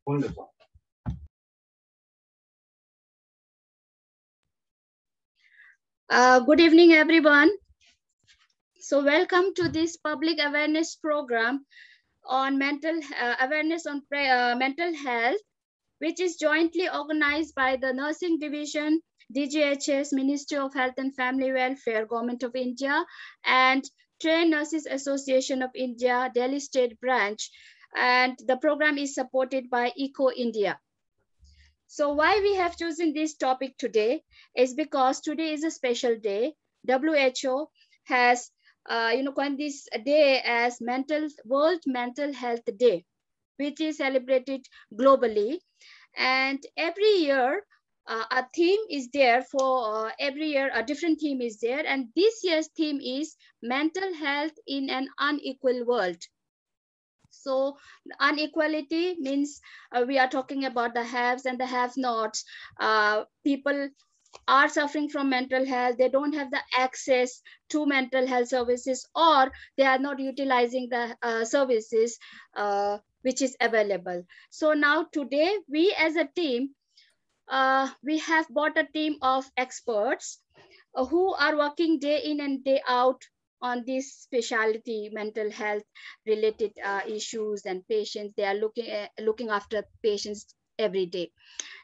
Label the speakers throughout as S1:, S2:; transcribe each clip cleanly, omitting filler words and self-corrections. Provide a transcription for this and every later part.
S1: Wonderful.
S2: Good evening, everyone. So, welcome to this public awareness program on mental health, which is jointly organized by the Nursing Division, DGHS, Ministry of Health and Family Welfare, Government of India, and Trained Nurses Association of India, Delhi State Branch. And the program is supported by Eco India. So why we have chosen this topic today is because today is a special day. WHO has coined this day as World Mental Health Day, which is celebrated globally. And every year, a theme is there for every year, a different theme is there. And this year's theme is mental health in an unequal world. So inequality means we are talking about the haves and the have-nots. People are suffering from mental health. They don't have the access to mental health services, or they are not utilizing the services which is available. So now today we as a team, we have brought a team of experts who are working day in and day out on this specialty mental health related issues and patients. They are looking after patients every day.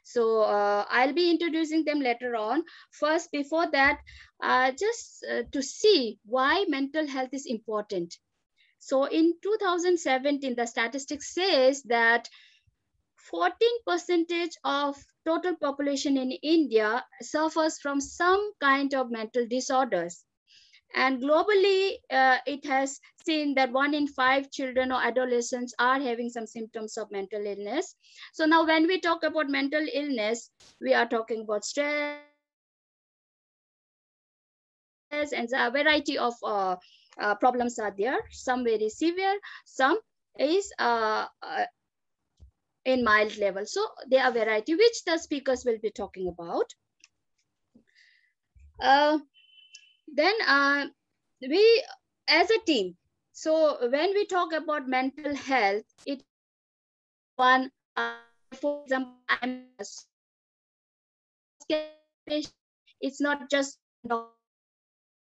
S2: So I'll be introducing them later on. First, before that, just to see why mental health is important. So in 2017, the statistics says that 14% of total population in India suffers from some kind of mental disorders. And globally, it has seen that 1 in 5 children or adolescents are having some symptoms of mental illness. So now when we talk about mental illness, we are talking about stress, and a variety of problems are there. Some very severe, some is in mild level. So there are variety which the speakers will be talking about. Uh, then we as a team, so when we talk about mental health, it one for example, I'm it's not just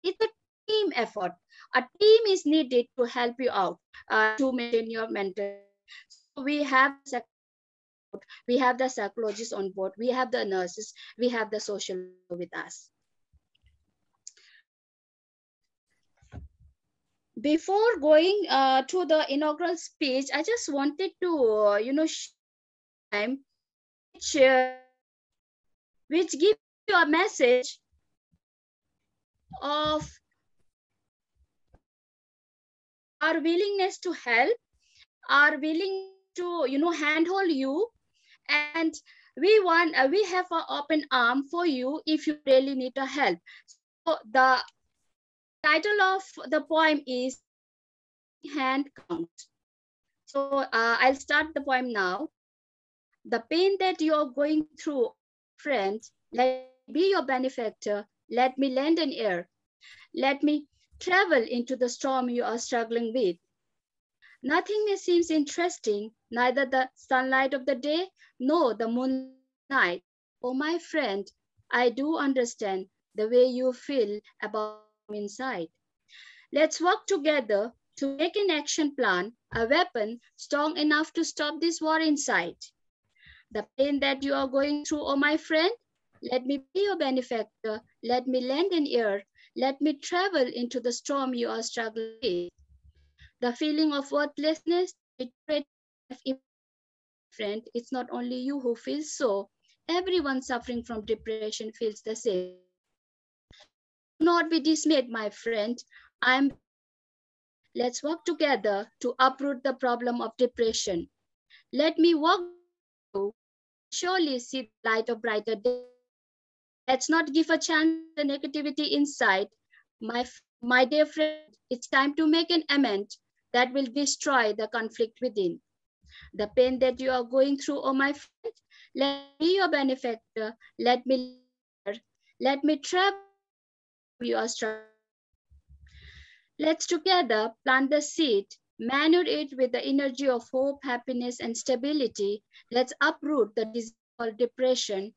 S2: it's a team effort. A team is needed to help you out to maintain your mental. So we have the psychologists on board, we have the nurses, we have the social worker with us. Before going to the inaugural speech, I just wanted to, time which, which give you a message of our willingness to help, our willing to, handhold you, and we have an open arm for you if you really need a help. So the title of the poem is Hand Count. So I'll start the poem now. The pain that you're going through, friend, let me be your benefactor. Let me lend an ear. Let me travel into the storm you are struggling with. Nothing may seem interesting, neither the sunlight of the day nor the moonlight. Oh, my friend, I do understand the way you feel about inside. Let's work together to make an action plan, a weapon strong enough to stop this war inside. The pain that you are going through, oh my friend, let me be your benefactor. Let me lend an ear. Let me travel into the storm you are struggling with. The feeling of worthlessness, betrayed, friend, it's not only you who feels so. Everyone suffering from depression feels the same. Do not be dismayed, my friend. Let's work together to uproot the problem of depression. Let me walk you, surely see the light of brighter day. Let's not give a chance to the negativity inside. My dear friend, it's time to make an amend that will destroy the conflict within. The pain that you are going through, oh my friend, let me be your benefactor. Let me travel you are struggling. Let's together plant the seed manure it with the energy of hope, happiness, and stability. Let's uproot the disease called depression.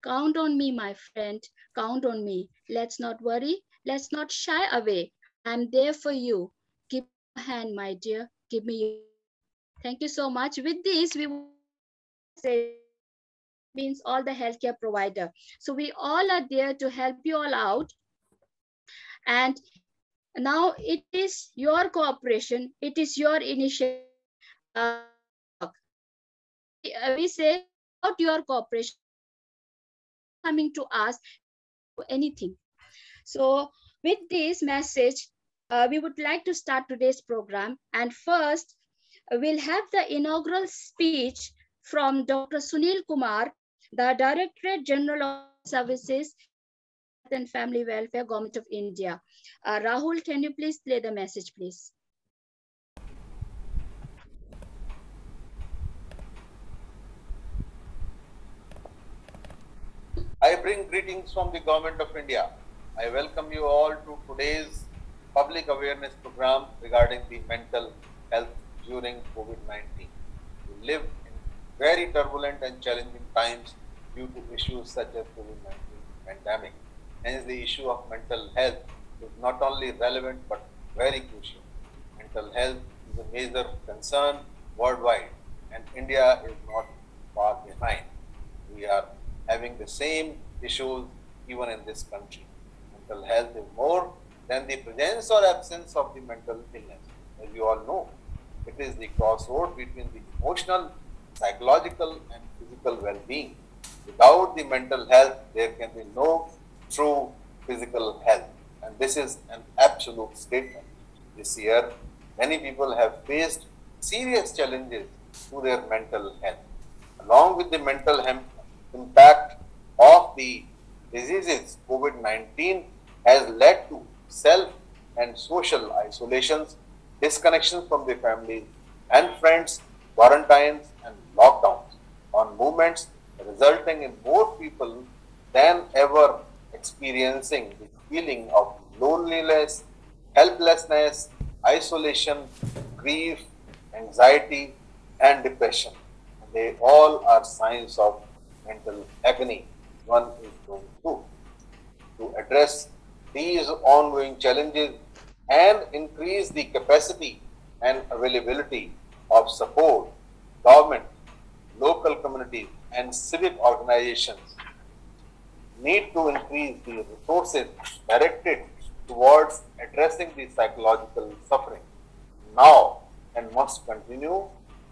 S2: Count on me, my friend. Count on me. Let's not worry. Let's not shy away. I'm there for you. Give me your hand, my dear. Give me your hand. Thank you so much. With this, we want to say means all the healthcare provider. So we all are there to help you all out. And now it is your cooperation. It is your initiative. Work. We say without your cooperation, coming to us, do anything. So with this message, we would like to start today's program. And first, we'll have the inaugural speech from Dr. Sunil Kumar, the Directorate General of Services, Ministry of Health and Family Welfare, Government of India. Rahul, can you please play the message, please?
S1: I bring greetings from the Government of India. I welcome you all to today's public awareness program regarding the mental health during COVID-19. We live in very turbulent and challenging times due to issues such as COVID-19 pandemic. Hence, the issue of mental health is not only relevant but very crucial. Mental health is a major concern worldwide, and India is not far behind. We are having the same issues even in this country. Mental health is more than the presence or absence of the mental illness. As you all know, it is the crossroad between the emotional, psychological, and physical well-being. Without the mental health, there can be no true physical health. And this is an absolute statement. This year, many people have faced serious challenges to their mental health. Along with the mental health impact of the diseases, COVID-19 has led to self and social isolations, disconnections from the families and friends, quarantines and lockdowns on movements, resulting in more people than ever experiencing the feeling of loneliness, helplessness, isolation, grief, anxiety, and depression. They all are signs of mental agony one is going through. To address these ongoing challenges and increase the capacity and availability of support, government, local communities, and civic organizations need to increase the resources directed towards addressing the psychological suffering now and must continue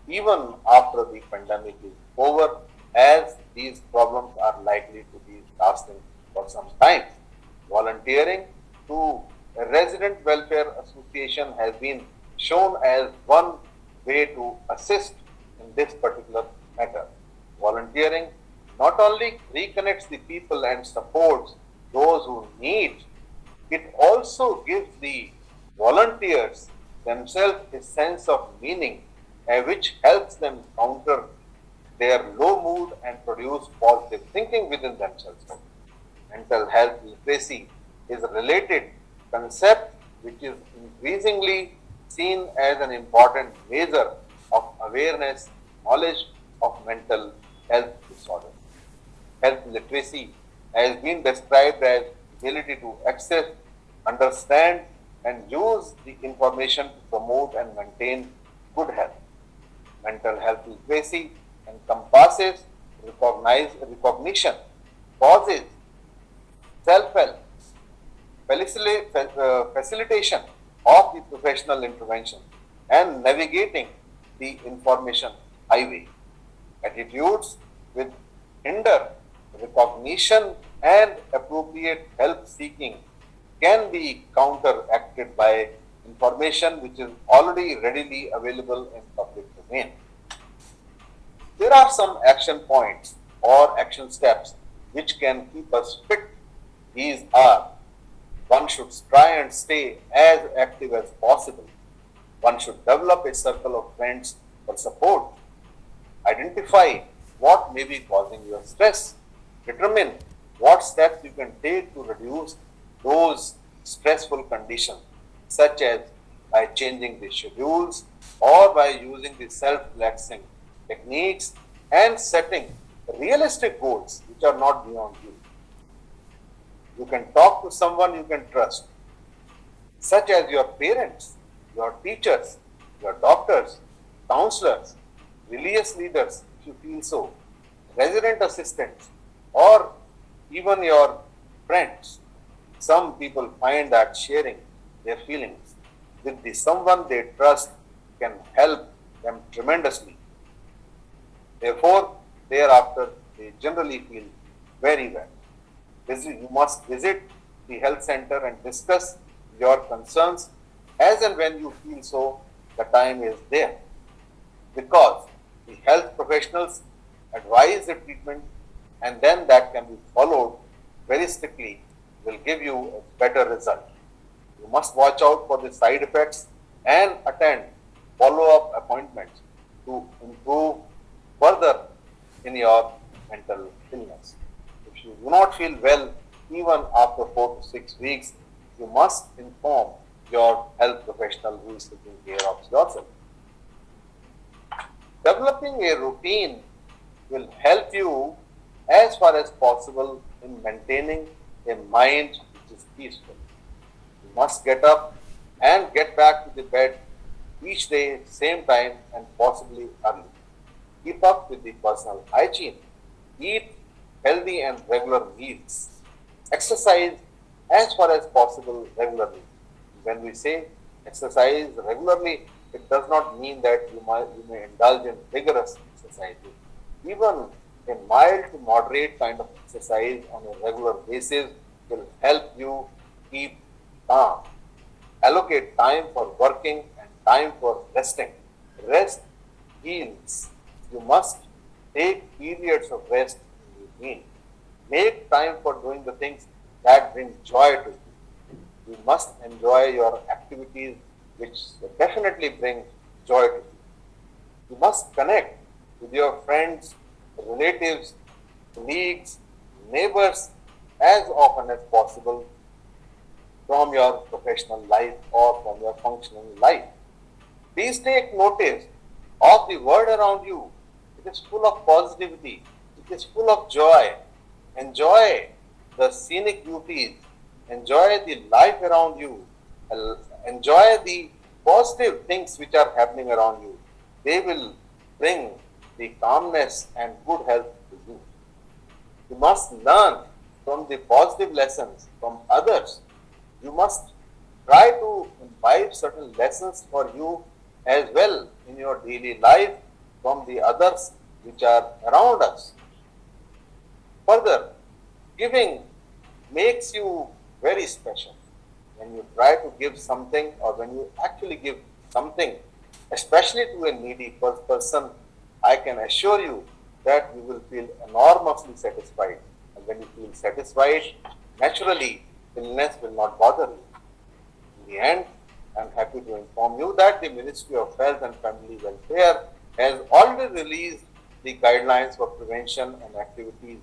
S1: even after the pandemic is over, as these problems are likely to be lasting for some time. Volunteering to a resident welfare association has been shown as one way to assist in this particular matter. Volunteering not only reconnects the people and supports those who need, it also gives the volunteers themselves a sense of meaning, which helps them counter their low mood and produce positive thinking within themselves. Mental health literacy is a related concept which is increasingly seen as an important measure of awareness, knowledge of mental health disorders. Health literacy has been described as ability to access, understand, and use the information to promote and maintain good health. Mental health literacy encompasses recognition, causes, self-help, facilitation of the professional intervention, and navigating the information highway. Attitudes which hinder recognition and appropriate help seeking can be counteracted by information which is already readily available in public domain. There are some action points or action steps which can keep us fit. These are: one should try and stay as active as possible. One should develop a circle of friends for support. Identify what may be causing your stress. Determine what steps you can take to reduce those stressful conditions, such as by changing the schedules, or by using the self-relaxing techniques and setting realistic goals which are not beyond you. You can talk to someone you can trust, such as your parents, your teachers, your doctors, counselors, religious leaders, if you feel so, resident assistants, or even your friends. Some people find that sharing their feelings with the someone they trust can help them tremendously. Therefore, thereafter, they generally feel very well. You must visit the health center and discuss your concerns as and when you feel so, the time is there. Because the health professionals advise the treatment and then that can be followed very strictly will give you a better result. You must watch out for the side effects and attend follow-up appointments to improve further in your mental illness. If you do not feel well, even after 4 to 6 weeks, you must inform your health professional who is taking care of yourself. Developing a routine will help you as far as possible in maintaining a mind which is peaceful. You must get up and get back to the bed each day, same time, and possibly early. Keep up with the personal hygiene. Eat healthy and regular meals. Exercise as far as possible regularly. When we say exercise regularly, it does not mean that you may indulge in vigorous exercises. Even a mild to moderate kind of exercise on a regular basis will help you keep calm. Allocate time for working and time for resting. Rest heals. You must take periods of rest in routine. Make time for doing the things that bring joy to you. You must enjoy your activities which definitely bring joy to you. You must connect with your friends, relatives, colleagues, neighbors as often as possible from your professional life or from your functioning life. Please take notice of the world around you. It is full of positivity. It is full of joy. Enjoy the scenic beauties. Enjoy the life around you. Enjoy the positive things which are happening around you. They will bring the calmness and good health to you. You must learn from the positive lessons from others. You must try to imbibe certain lessons for you as well in your daily life from the others which are around us. Further, giving makes you very special. When you try to give something or when you actually give something, especially to a needy person, I can assure you that you will feel enormously satisfied. And when you feel satisfied, naturally, illness will not bother you. In the end, I'm happy to inform you that the Ministry of Health and Family Welfare has already released the guidelines for prevention activities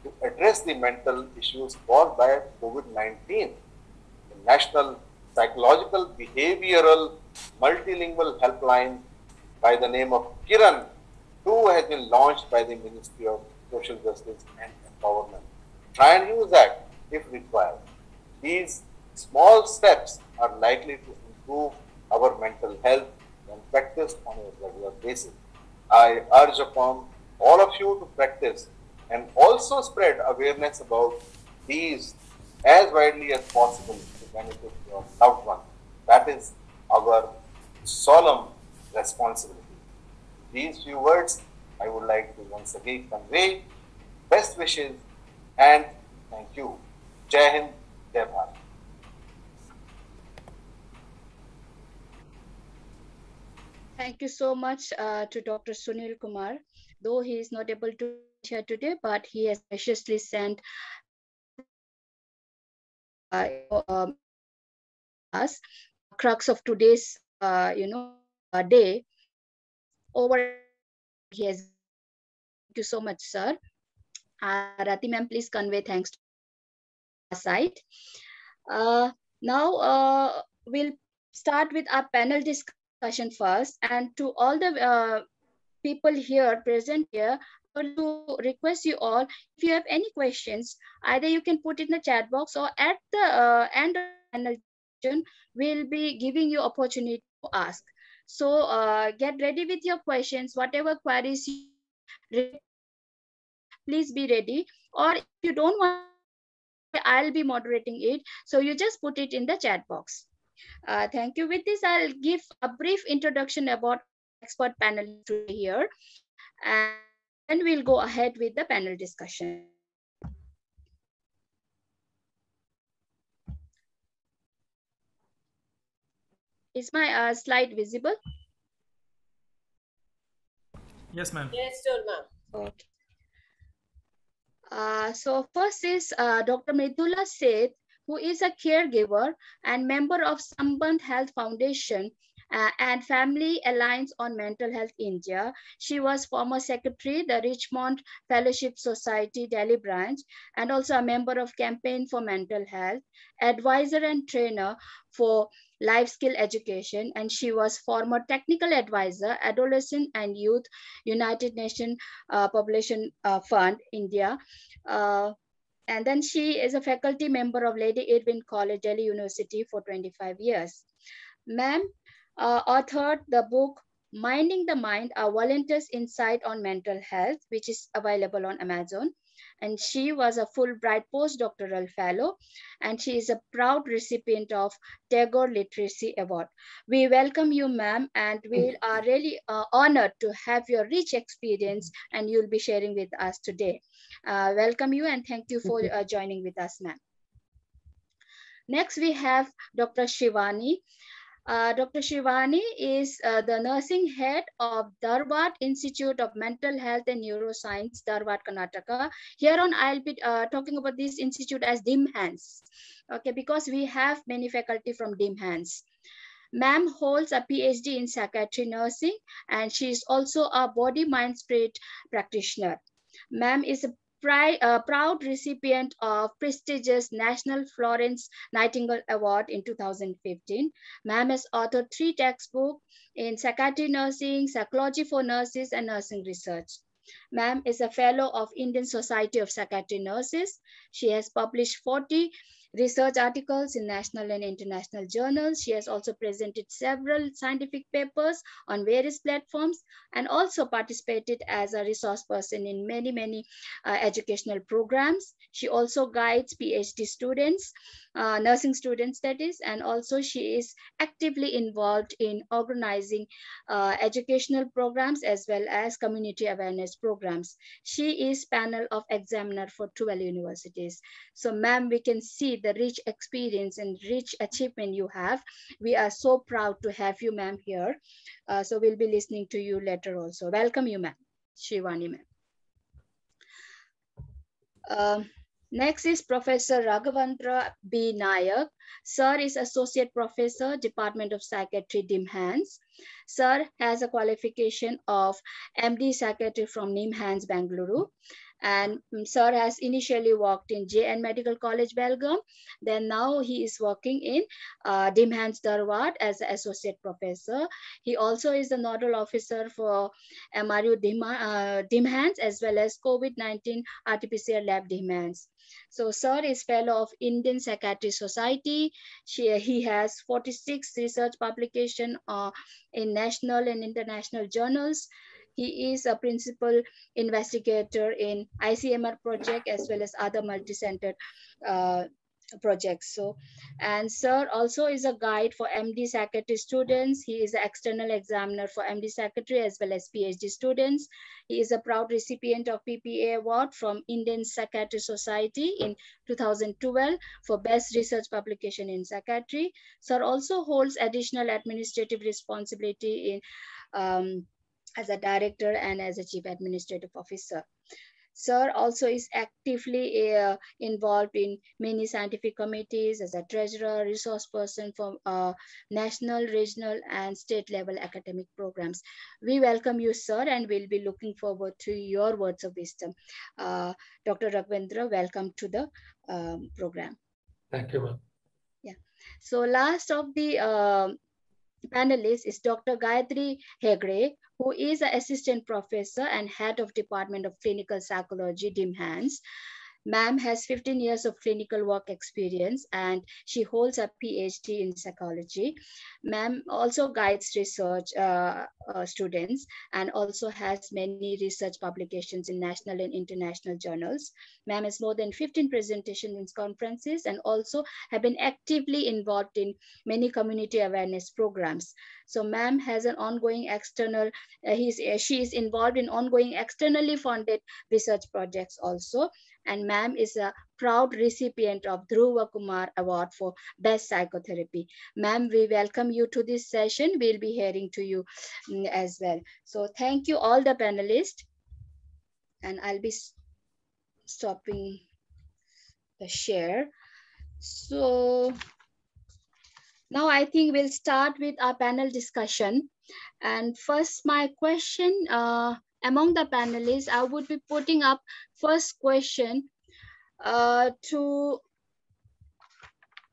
S1: to address the mental issues caused by COVID-19. The National Psychological Behavioral Multilingual Helpline by the name of Kiran, too, has been launched by the Ministry of Social Justice and Empowerment. Try and use that if required. These small steps are likely to improve our mental health when practiced on a regular basis. I urge upon all of you to practice and also spread awareness about these as widely as possible to benefit your loved ones. That is our solemn responsibility. These few words I would like to once again convey best wishes and thank you. Jai Hind, Jai Bharat.
S2: Thank you so much to Dr. Sunil Kumar. Though he is not able to be here today, but he has graciously sent us crux of today's day over he has. Thank you so much, sir. Rati ma'am, please convey thanks to our side. Now we'll start with our panel discussion first. And to all the people here present here, I would to request you all, if you have any questions, either you can put in the chat box, or at the end of the panel discussion, we'll be giving you opportunity to ask. So get ready with your questions, whatever queries you have related to the topic, please be ready. Or if you don't want to put it today, I'll be moderating it. So you just put it in the chat box. Thank you. With this, I'll give a brief introduction about our expert panelists today here, and then we'll go ahead with the panel discussion. Is my slide visible?
S3: Yes, ma'am.
S4: Yes, sir, ma'am.
S2: Okay. So first is Dr. Mridula Seth, who is a caregiver and member of Sambandh Health Foundation and Family Alliance on Mental Health India. She was former secretary, the Richmond Fellowship Society, Delhi branch, and also a member of Campaign for Mental Health, advisor and trainer for life skill education. And she was former technical advisor, Adolescent and Youth, United Nations Population Fund, India. And then she is a faculty member of Lady Irwin College, Delhi University for 25 years. Ma'am authored the book Minding the Mind, a volunteer's insight on mental health, which is available on Amazon. And she was a Fulbright postdoctoral fellow, and she is a proud recipient of Tagore Literacy Award. We welcome you, ma'am, and we are really honored to have your rich experience, and you'll be sharing with us today. Welcome you, and thank you for joining with us, ma'am. Next, we have Dr. Shivani. Dr. Shivani is the nursing head of Dharwad Institute of Mental Health and Neuroscience, Dharwad, Karnataka. Here on, I'll be talking about this institute as DIMHANS, okay, because we have many faculty from DIMHANS. Ma'am holds a PhD in psychiatry nursing, and she is also a body, mind, spirit practitioner. Ma'am is a proud recipient of prestigious National Florence Nightingale Award in 2015. Ma'am has authored 3 textbooks in psychiatry nursing, psychology for nurses, and nursing research. Ma'am is a fellow of Indian Society of Psychiatry Nurses. She has published 40 research articles in national and international journals. She has also presented several scientific papers on various platforms, and also participated as a resource person in many educational programs. She also guides PhD students, nursing students that is, and also she is actively involved in organizing educational programs as well as community awareness programs. She is panel of examiner for 12 universities. So ma'am, we can see the rich experience and rich achievement you have. We are so proud to have you, ma'am, here. So we'll be listening to you later also. Welcome you, ma'am. Shivani, ma'am. Next is Professor Raghavendra B. Nayak. Sir is Associate Professor, Department of Psychiatry, DIMHANS. Sir has a qualification of MD Psychiatry from NIMHANS, Bangalore. And sir has initially worked in JN Medical College, Belgaum. Then now he is working in DIMHANS, Dharwad as an associate professor. He also is the nodal officer for MRU DIMHANS as well as COVID-19 RT-PCR lab DIMHANS. So sir is fellow of Indian Psychiatry Society. He has 46 research publications in national and international journals. He is a principal investigator in ICMR project as well as other multi-centered projects. So, and sir also is a guide for MD Psychiatry students. He is an external examiner for MD Psychiatry as well as PhD students. He is a proud recipient of PPA Award from Indian Psychiatry Society in 2012 for best research publication in psychiatry. Sir also holds additional administrative responsibility in as a director and as a chief administrative officer. Sir also is actively involved in many scientific committees as a treasurer, resource person for national, regional, and state level academic programs. We welcome you, sir, and we'll be looking forward to your words of wisdom. Dr. Raghavendra, welcome to the program.
S5: Thank you, ma'am.
S2: Yeah. So last of the panelist is Dr. Gayatri Hegde, who is an assistant professor and head of Department of Clinical Psychology, DIMHANS. Ma'am has 15 years of clinical work experience and she holds a PhD in psychology. Ma'am also guides research students and also has many research publications in national and international journals. Ma'am has more than 15 presentations in conferences and also have been actively involved in many community awareness programs. So ma'am has an ongoing external, she is involved in ongoing externally funded research projects also. And ma'am is a proud recipient of Dhruva Kumar Award for Best Psychotherapy. Ma'am, we welcome you to this session. We'll be hearing to you as well. So thank you all the panelists. And I'll be stopping the share. So now I think we'll start with our panel discussion. And first, my question among the panelists, I would be putting up first question to,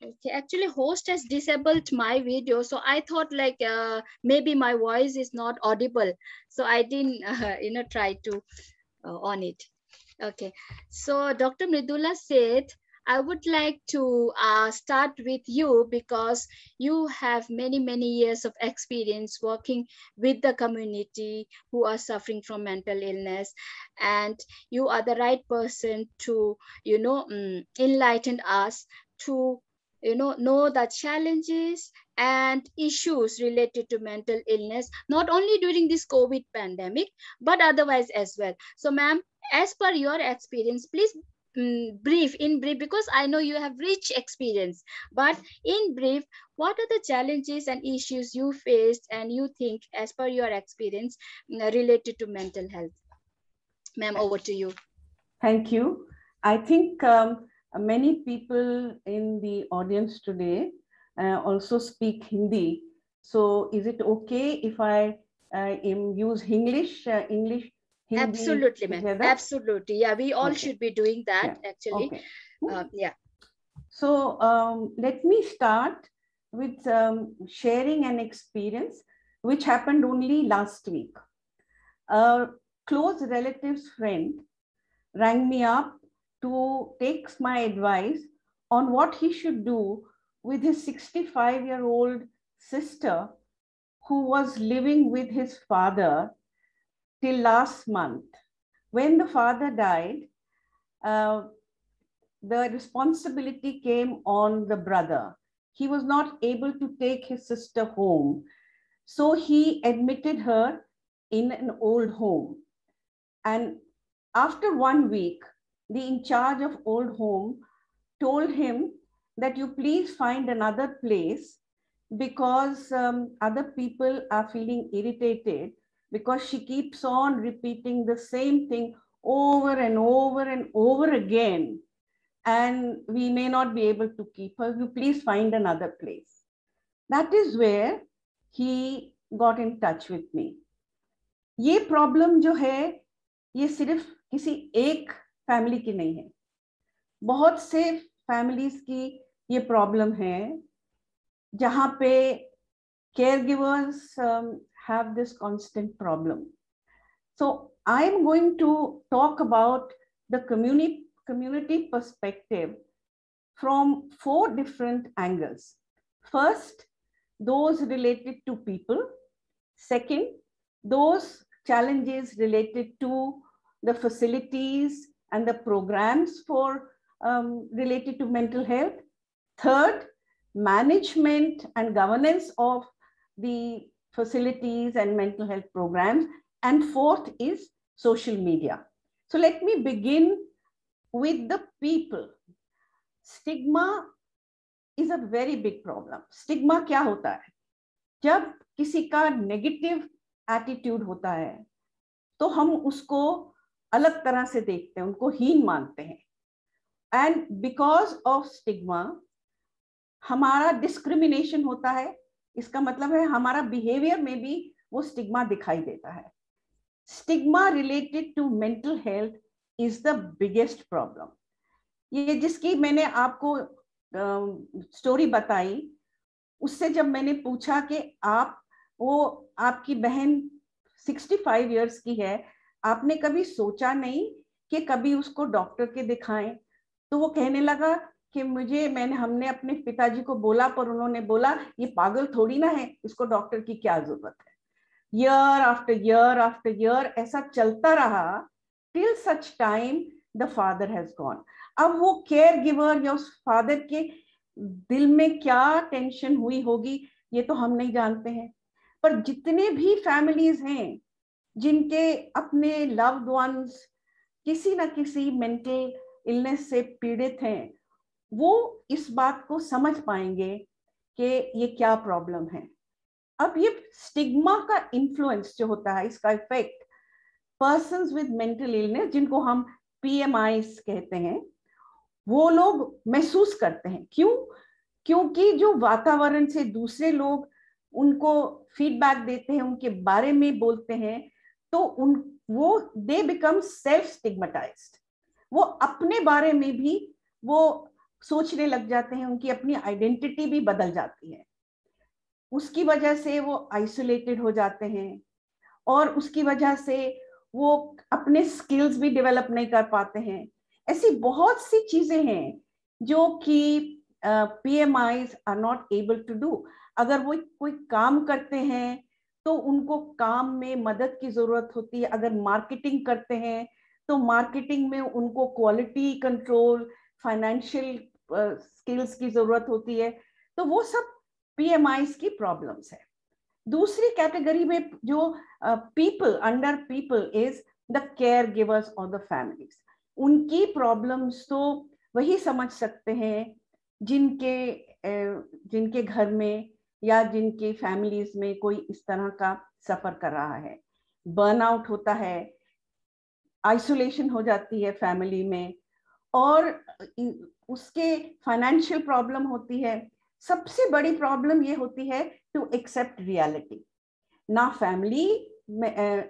S2: okay, actually host has disabled my video. So I thought like maybe my voice is not audible. So I didn't, try to on it. Okay, so Dr. Mridula said, I would like to start with you because you have many, many years of experience working with the community who are suffering from mental illness. And you are the right person to, enlighten us to, know the challenges and issues related to mental illness, not only during this COVID pandemic, but otherwise as well. So ma'am, as per your experience, please brief, because I know you have rich experience, but in brief, what are the challenges and issues you faced and you think as per your experience related to mental health? Ma'am, over to you.
S3: Thank you. I think many people in the audience today also speak Hindi. So is it okay if I use English? Hindi,
S2: absolutely, ma'am. Absolutely. Yeah, we all
S3: okay.
S2: should be doing that,
S3: yeah.
S2: actually.
S3: Okay.
S2: Yeah.
S3: So let me start with sharing an experience which happened only last week. A close relative's friend rang me up to take my advice on what he should do with his 65-year-old sister who was living with his father till last month. When the father died, the responsibility came on the brother. He was not able to take his sister home. So he admitted her in an old home. And after 1 week, the in charge of old home told him that you please find another place because other people are feeling irritated because she keeps on repeating the same thing over and over and over again. And we may not be able to keep her. You please find another place. That is where he got in touch with me. ये problem जो है, ये सिर्फ किसी एक family की नहीं है, बहुत से फैमिलीज की ये प्रॉब्लम है जहां पे caregivers have this constant problem. So I am going to talk about the community perspective from 4 different angles. First, those related to people. Second, those challenges related to the facilities and the programs for related to mental health. Third, management and governance of the facilities and mental health programs. And fourth is social media. So let me begin with the people. Stigma is a very big problem. Stigma क्या होता है? जब किसी का negative attitude होता है तो हम उसको अलग तरह से देखते हैं, उनको हीन मानते हैं. एंड बिकॉज ऑफ स्टिग्मा हमारा डिस्क्रिमिनेशन होता है. इसका मतलब है हमारा बिहेवियर में भी वो स्टिग्मा दिखाई देता है. Stigma related to mental health is the biggest problem. ये जिसकी मैंने आपको स्टोरी बताई, उससे जब मैंने पूछा कि आपकी बहन 65 इयर्स की है, आपने कभी सोचा नहीं कि कभी उसको डॉक्टर के दिखाएं? तो वो कहने लगा कि हमने अपने पिताजी को बोला, पर उन्होंने बोला ये पागल थोड़ी ना है, इसको डॉक्टर की क्या जरूरत है। Year after year after year ऐसा चलता रहा, till such time the father has gone. अब वो केयर गिवर या उस फादर के दिल में क्या टेंशन हुई होगी ये तो हम नहीं जानते हैं। पर जितने भी फैमिलीज हैं जिनके अपने लव्ड वंस किसी ना किसी मेंटल इलनेस से पीड़ित हैं, वो इस बात को समझ पाएंगे कि ये क्या प्रॉब्लम है। अब ये स्टिग्मा का इन्फ्लुएंस जो होता है, इसका effect persons with mental illness, जिनको हम PMIs कहते हैं, वो लोग महसूस करते हैं। क्यों? क्योंकि जो वातावरण से दूसरे लोग उनको फीडबैक देते हैं, उनके बारे में बोलते हैं, तो दे बिकम सेल्फ स्टिग्मेटाइज्ड। वो अपने बारे में भी वो सोचने लग जाते हैं, उनकी अपनी आइडेंटिटी भी बदल जाती है। उसकी वजह से वो आइसोलेटेड हो जाते हैं और उसकी वजह से वो अपने स्किल्स भी डेवलप नहीं कर पाते हैं। ऐसी बहुत सी चीजें हैं जो कि PMIs are not able to do. अगर वो कोई काम करते हैं तो उनको काम में मदद की जरूरत होती है। अगर मार्केटिंग करते हैं तो मार्केटिंग में उनको क्वालिटी कंट्रोल, फाइनेंशियल स्किल्स की जरूरत होती है। तो वो सब PMIs की प्रॉब्लम्स है। दूसरी कैटेगरी में जो under people is the care givers और द फैमिलीज। उनकी प्रॉब्लम्स तो वही समझ सकते हैं जिनके घर में या जिनके फैमिलीज में कोई इस तरह का सफर कर रहा है। बर्नआउट होता है, आइसोलेशन हो जाती है फैमिली में, और उसके फाइनेंशियल प्रॉब्लम होती है। सबसे बड़ी प्रॉब्लम ये होती है टू एक्सेप्ट रियलिटी। ना फैमिली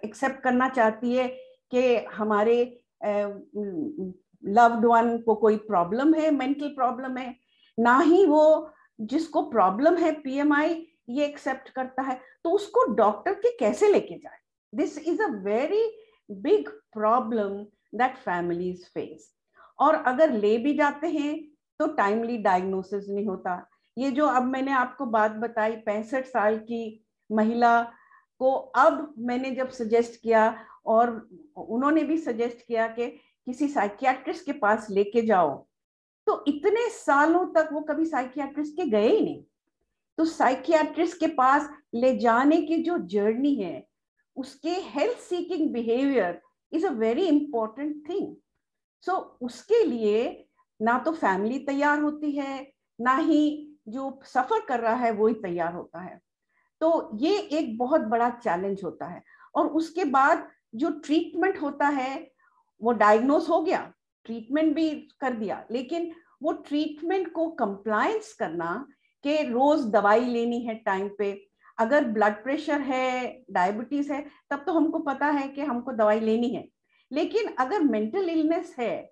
S3: एक्सेप्ट करना चाहती है कि हमारे लव्ड वन को कोई प्रॉब्लम है, मेंटल प्रॉब्लम है, ना ही वो जिसको प्रॉब्लम है PMI ये एक्सेप्ट करता है। तो उसको डॉक्टर के कैसे लेके जाए? This is a very big problem that families face. और अगर ले भी जाते हैं तो टाइमली डायग्नोसिस नहीं होता। ये जो अब मैंने आपको बात बताई 65 साल की महिला को, अब मैंने जब सजेस्ट किया और उन्होंने भी सजेस्ट किया कि किसी साइकियाट्रिस्ट के पास लेके जाओ, तो इतने सालों तक वो कभी साइकियाट्रिस्ट के गए ही नहीं। तो साइकियाट्रिस्ट के पास ले जाने की जो जर्नी है, उसके health seeking behaviour is a very important thing. So उसके लिए ना तो फैमिली तैयार होती है, ना ही जो सफर कर रहा है वो ही तैयार होता है। तो ये एक बहुत बड़ा चैलेंज होता है। और उसके बाद जो ट्रीटमेंट होता है, वो डायग्नोस हो गया, ट्रीटमेंट भी कर दिया, लेकिन वो ट्रीटमेंट को कंप्लायंस करना कि रोज दवाई लेनी है टाइम पे। अगर ब्लड प्रेशर है, डायबिटीज है, तब तो हमको पता है कि हमको दवाई लेनी है। लेकिन अगर मेंटल इलनेस है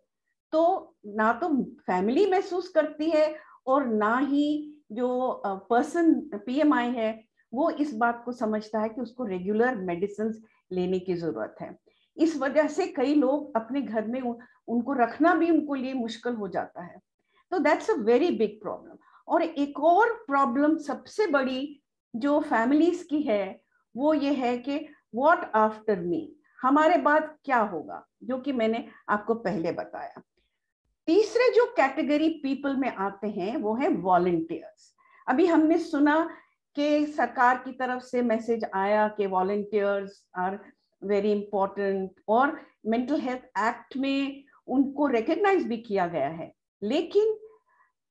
S3: तो ना तो फैमिली महसूस करती है और ना ही जो पर्सन PMI है वो इस बात को समझता है कि उसको रेगुलर मेडिसिन लेने की जरूरत है। इस वजह से कई लोग अपने घर में उनको रखना भी उनको लिए मुश्किल हो जाता है। तो that's a very big problem. और एक और प्रॉब्लम सबसे बड़ी जो फैमिलीज की है वो ये है कि व्हाट आफ्टर मी, हमारे बाद क्या होगा, जो कि मैंने आपको पहले बताया। तीसरे जो कैटेगरी पीपल में आते हैं वो है वॉलंटियर्स। अभी हमने सुना कि सरकार की तरफ से मैसेज आया कि वॉलंटियर्स आर वेरी इंपॉर्टेंट, और मेंटल हेल्थ एक्ट में उनको रिकॉग्नाइज भी किया गया है। लेकिन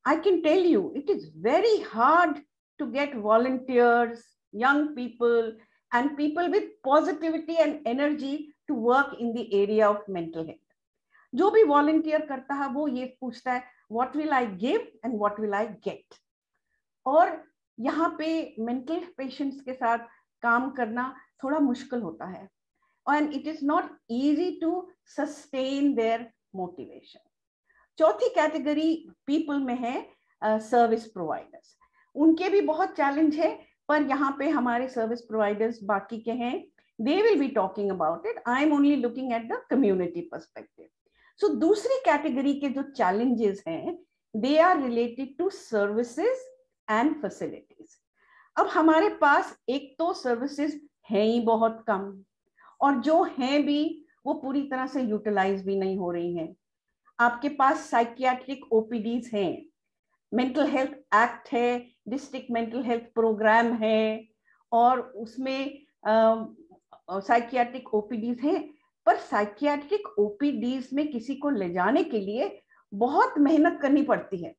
S3: I can tell you it is very hard to get volunteers, young people, and people with positivity and energy to work in the area of mental health. जो भी volunteer करता है वो ये पूछता है what will I give and what will I get. और यहाँ पे मेंटल पेशेंट्स के साथ काम करना थोड़ा मुश्किल होता है, and it is not easy to sustain their motivation. चौथी कैटेगरी पीपल में है सर्विस प्रोवाइडर्स। उनके भी बहुत चैलेंज है, पर यहाँ पे हमारे सर्विस प्रोवाइडर्स बाकी के हैं, they will be talking about it. I am only looking at the community perspective. So दूसरी कैटेगरी के जो challenges हैं, they are related to services and facilities. अब हमारे पास एक तो services हैं ही बहुत कम, और जो हैं भी वो पूरी तरह से यूटिलाइज भी नहीं हो रही हैं. आपके पास साइकियाट्रिक ओपीडीज हैं, मेंटल हेल्थ एक्ट है, डिस्ट्रिक्ट मेंटल हेल्थ प्रोग्राम है, और उसमें साइकियाट्रिक ओपीडीज हैं, पर साइकियाट्रिक ओपीडीज में किसी को ले जाने के लिए बहुत मेहनत करनी पड़ती है.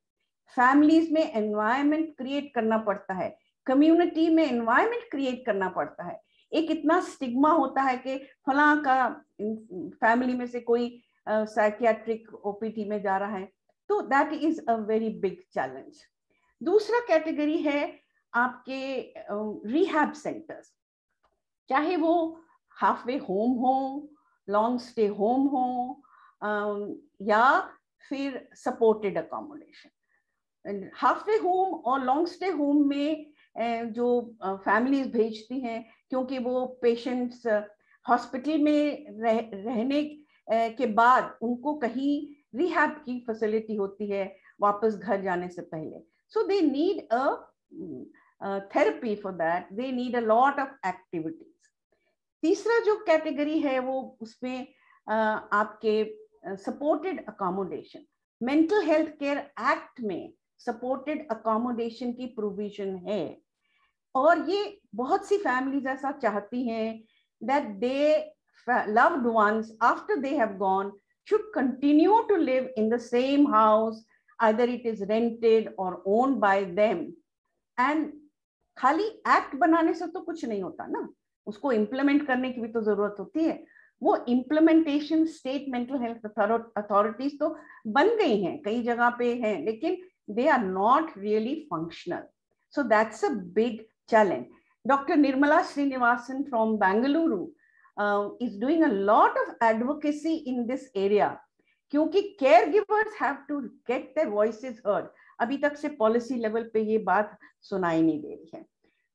S3: फैमिलीज में एनवायरनमेंट क्रिएट करना पड़ता है, कम्युनिटी में एनवायरनमेंट क्रिएट करना पड़ता है. एक इतना स्टिग्मा होता है कि फलां का फैमिली में से कोई साइकियाट्रिक ओपीडी में जा रहा है, तो that is a very big challenge. दूसरा कैटेगरी है आपके रिहैब सेंटर्स, चाहे वो हाफवे होम हो, लॉन्ग स्टे होम हो, या फिर सपोर्टेड अकोमोडेशन. हाफवे होम और लॉन्ग स्टे होम में जो फैमिलीज भेजती हैं, क्योंकि वो पेशेंट्स हॉस्पिटल में रहने के बाद उनको कहीं रिहैब की फैसिलिटी होती है वापस घर जाने से पहले. So they need a therapy for that, they need a lot of activities. तीसरा जो कैटेगरी है वो उसमें आपके supported accommodation. Mental health care act में सपोर्टेड अकोमोडेशन की प्रोविजन है, और ये बहुत सी फैमिलीज ऐसा चाहती हैं that they loved ones after they have gone should continue to live in the same house, either it is rented or owned by them. And खाली एक्ट बनाने से तो कुछ नहीं होता ना, उसको इम्प्लीमेंट करने की भी तो जरूरत होती है. वो implementation state mental health authorities तो बन गई हैं, कई जगह पे हैं, लेकिन they are not really functional. So that's a big challenge. Dr. Nirmala Srinivasan from Bangalore is doing a lot of advocacy in this area, क्योंकि caregivers have to get their voices heard. अभी तक से policy level पे ये बात सुनाई नहीं दे रही है.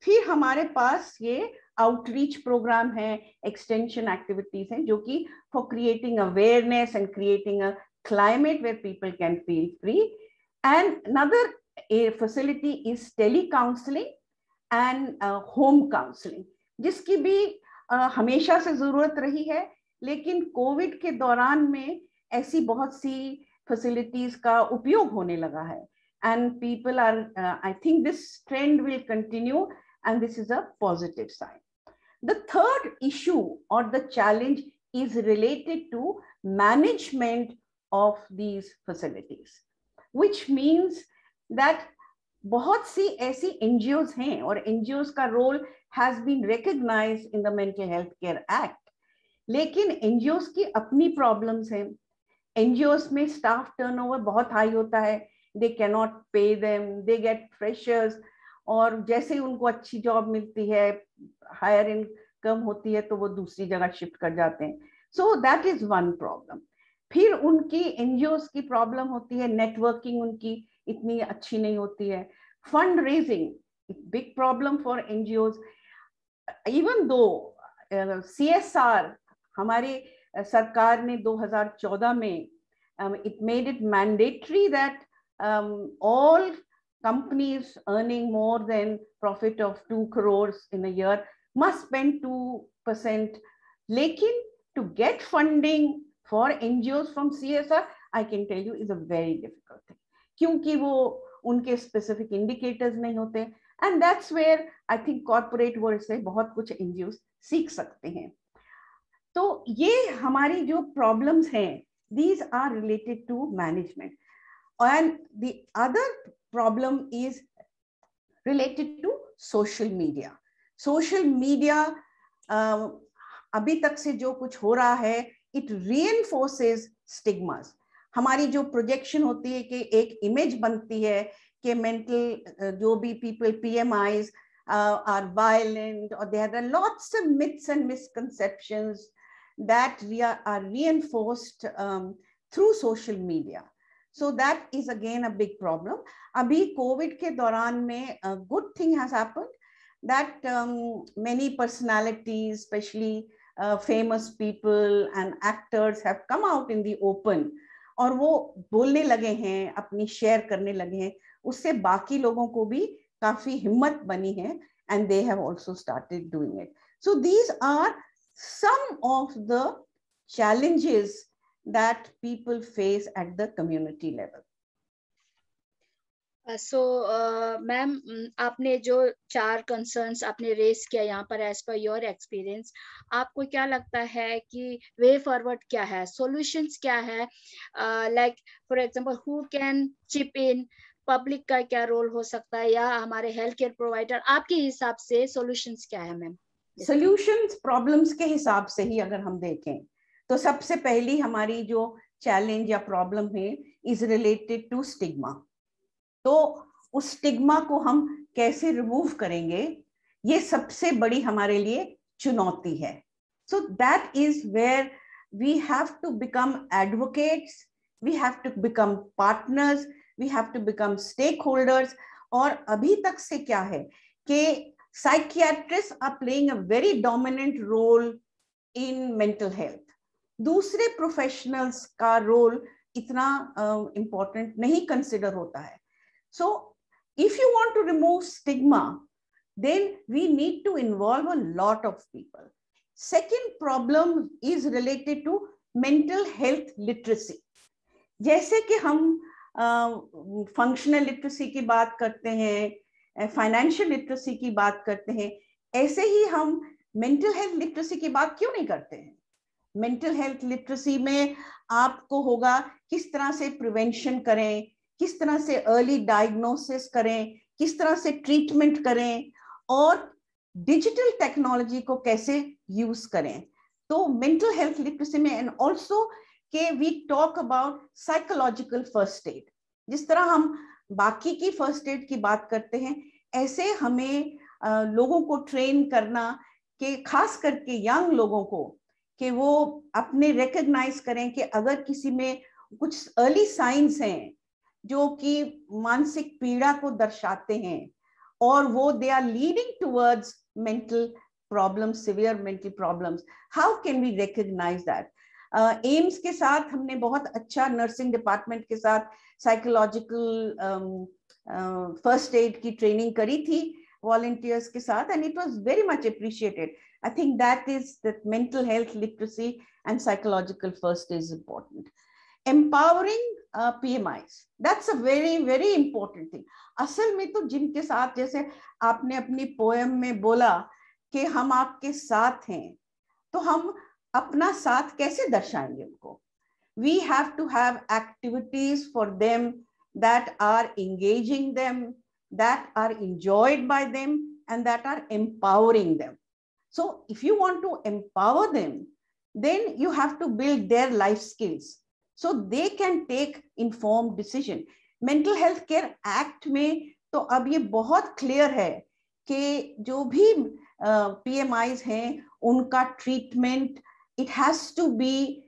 S3: फिर हमारे पास ये आउटरीच प्रोग्राम है, एक्सटेंशन एक्टिविटीज हैं, जो कि for creating awareness and creating a climate where people can feel free. And another facility is telecounseling and home counseling, जिसकी भी हमेशा से जरूरत रही है, लेकिन कोविड के दौरान में ऐसी बहुत सी फैसिलिटीज का उपयोग होने लगा है. And people are, I think this trend will continue, and this is a positive sign. The third issue or the challenge is related to management of these facilities, which means that बहुत सी ऐसी NGOs हैं, और NGOs का role has been recognized in the Mental Health Care Act, लेकिन NGOs की अपनी problems हैं. NGOs में स्टाफ टर्नओवर बहुत हाई होता है, they cannot pay them, they get freshers, और जैसे ही उनको अच्छी जॉब मिलती है, हायर इनकम होती है, तो वो दूसरी जगह शिफ्ट कर जाते हैं. So that is one problem. फिर उनकी NGOs की प्रॉब्लम होती है, नेटवर्किंग उनकी इतनी अच्छी नहीं होती है. Fund raising big problem for NGOs. Even though CSR हमारे सरकार ने 2014 में it made it mandatory that all companies earning more than profit of 2 crores in a year must spend 2%. लेकिन to get funding for NGOs from CSR, I can tell you, is a very difficult thing, क्योंकि वो उनके specific indicators नहीं होते. And that's where I think corporate world से बहुत कुछ NGOs सीख सकते हैं. तो ये हमारी जो problems हैं, these are related to management. And the other problem is related to social media. Social media अभी तक से जो कुछ हो रहा है, it reinforces stigmas. हमारी जो projection होती है कि एक image बनती है कि mental जो भी people PMIs are violent, or there are lots of myths and misconceptions that are reinforced through social media. So that is again a big problem. Abhi COVID ke dauran mein a good thing has happened that many personalities, especially famous people and actors have come out in the open और वो बोलने लगे हैं, अपनी share करने लगे हैं, उससे बाकी लोगों को भी काफी हिम्मत बनी है, and they have also started doing it. So these are some of the challenges that people face at the community level.
S2: Ma'am आपने जो 4 कंसर्न्स आपने रेस किया यहाँ पर एज पर योर एक्सपीरियंस, आपको क्या लगता है कि वे फॉरवर्ड क्या है, सॉल्यूशंस क्या है, like for example who can chip in, public का क्या रोल हो सकता है या हमारे हेल्थ केयर प्रोवाइडर, आपके हिसाब से सॉल्यूशंस क्या है मैम?
S3: सॉल्यूशंस प्रॉब्लम्स के हिसाब से ही अगर हम देखें तो सबसे पहली हमारी जो चैलेंज या प्रॉब्लम है इज रिलेटेड टू स्टिग्मा. तो उस स्टिग्मा को हम कैसे रिमूव करेंगे, ये सबसे बड़ी हमारे लिए चुनौती है. So that is where we have to become advocates, we have to become partners, we have to become stakeholders. और अभी तक से क्या है कि psychiatrists are playing a very dominant role in mental health. दूसरे प्रोफेशनल्स का role इतना इम्पोर्टेंट नहीं कंसिडर होता है. So if you want to remove stigma, then we need to involve a lot of people. Second problem is related to mental health literacy. जैसे कि हम functional literacy की बात करते हैं, financial literacy की बात करते हैं, ऐसे ही हम mental health literacy की बात क्यों नहीं करते हैं? Mental health literacy में आपको होगा किस तरह से prevention करें, किस तरह से अर्ली डायग्नोसिस करें, किस तरह से ट्रीटमेंट करें और डिजिटल टेक्नोलॉजी को कैसे यूज करें. तो मेंटल हेल्थ लिटरेसी में एंड आल्सो के we talk about psychological first aid. जिस तरह हम बाकी की फर्स्ट एड की बात करते हैं, ऐसे हमें लोगों को ट्रेन करना कि खास करके यंग लोगों को कि वो अपने रिकॉग्नाइज करें कि अगर किसी में कुछ अर्ली साइंस हैं जो कि मानसिक पीड़ा को दर्शाते हैं और वो they are leading towards mental problems, severe mental problems, how can we recognise that? AIIMS के साथ हमने बहुत अच्छा नर्सिंग डिपार्टमेंट के साथ साइकोलॉजिकल फर्स्ट एड की ट्रेनिंग करी थी वॉलंटियर्स के साथ, and it was very much appreciated. I think that is that mental health literacy and psychological first aid is important. Empowering PMIs, that's a very very important thing. असल में तो जिनके साथ, जैसे आपने अपनी पोएम में बोला कि हम आपके साथ हैं, तो हम अपना साथ कैसे दर्शाएंगे उनको? We have to have activities for them that are engaging them, that are enjoyed by them, and that are empowering them. So if you want to empower them, then you have to build their life skills so they can take informed decision. Mental Health Care Act में तो अब ये बहुत clear है कि जो भी PMIs हैं उनका treatment it has to be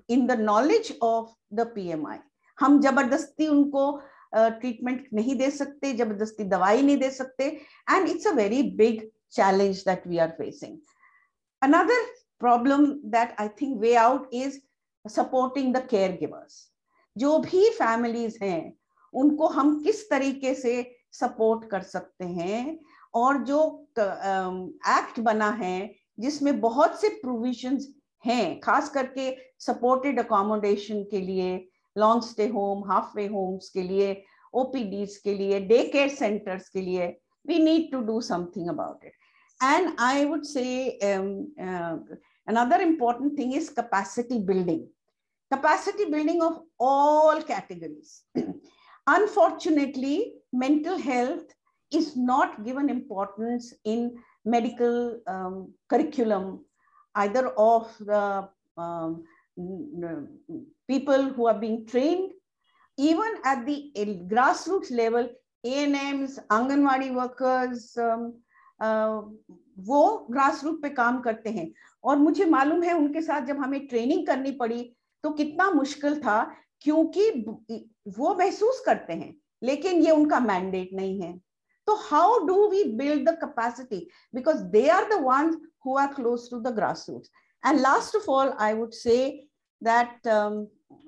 S3: in the knowledge of the PMI. हम जबरदस्ती उनको ट्रीटमेंट नहीं दे सकते, जबरदस्ती दवाई नहीं दे सकते, and it's a very big challenge that we are facing. Another problem that I think way out is supporting the caregivers. जो भी families हैं उनको हम किस तरीके से सपोर्ट कर सकते हैं, और जो एक्ट बना है जिसमें बहुत से प्रोविजंस हैं, खास करके सपोर्टेड अकोमोडेशन के लिए, long stay home, halfway homes के लिए, OPDs के लिए, डे केयर सेंटर्स के लिए, we need to do something about it. And I would say another important thing is capacity building of all categories. Unfortunately, mental health is not given importance in medical curriculum, either of the people who are being trained, even at the grassroots level, ANMs, anganwadi workers, वो grassroots पे काम करते हैं, और मुझे मालूम है उनके साथ जब हमें ट्रेनिंग करनी पड़ी तो कितना मुश्किल था क्योंकि वो महसूस करते हैं, लेकिन ये उनका मैंडेट नहीं है. तो how do we build the capacity? Because they are the ones who are close to the grassroots. And last of all, I would say that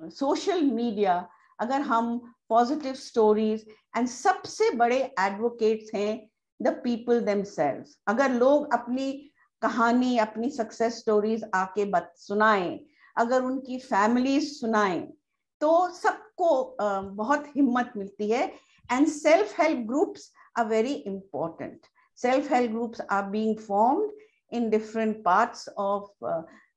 S3: social media, अगर हम positive stories, and सबसे बड़े advocates हैं the people themselves. अगर लोग अपनी कहानी, अपनी success stories आके सुनाएं, अगर उनकी families सुनाएं, तो सबको बहुत हिम्मत मिलती है. And self-help groups are very important. Self-help groups are being formed in different parts of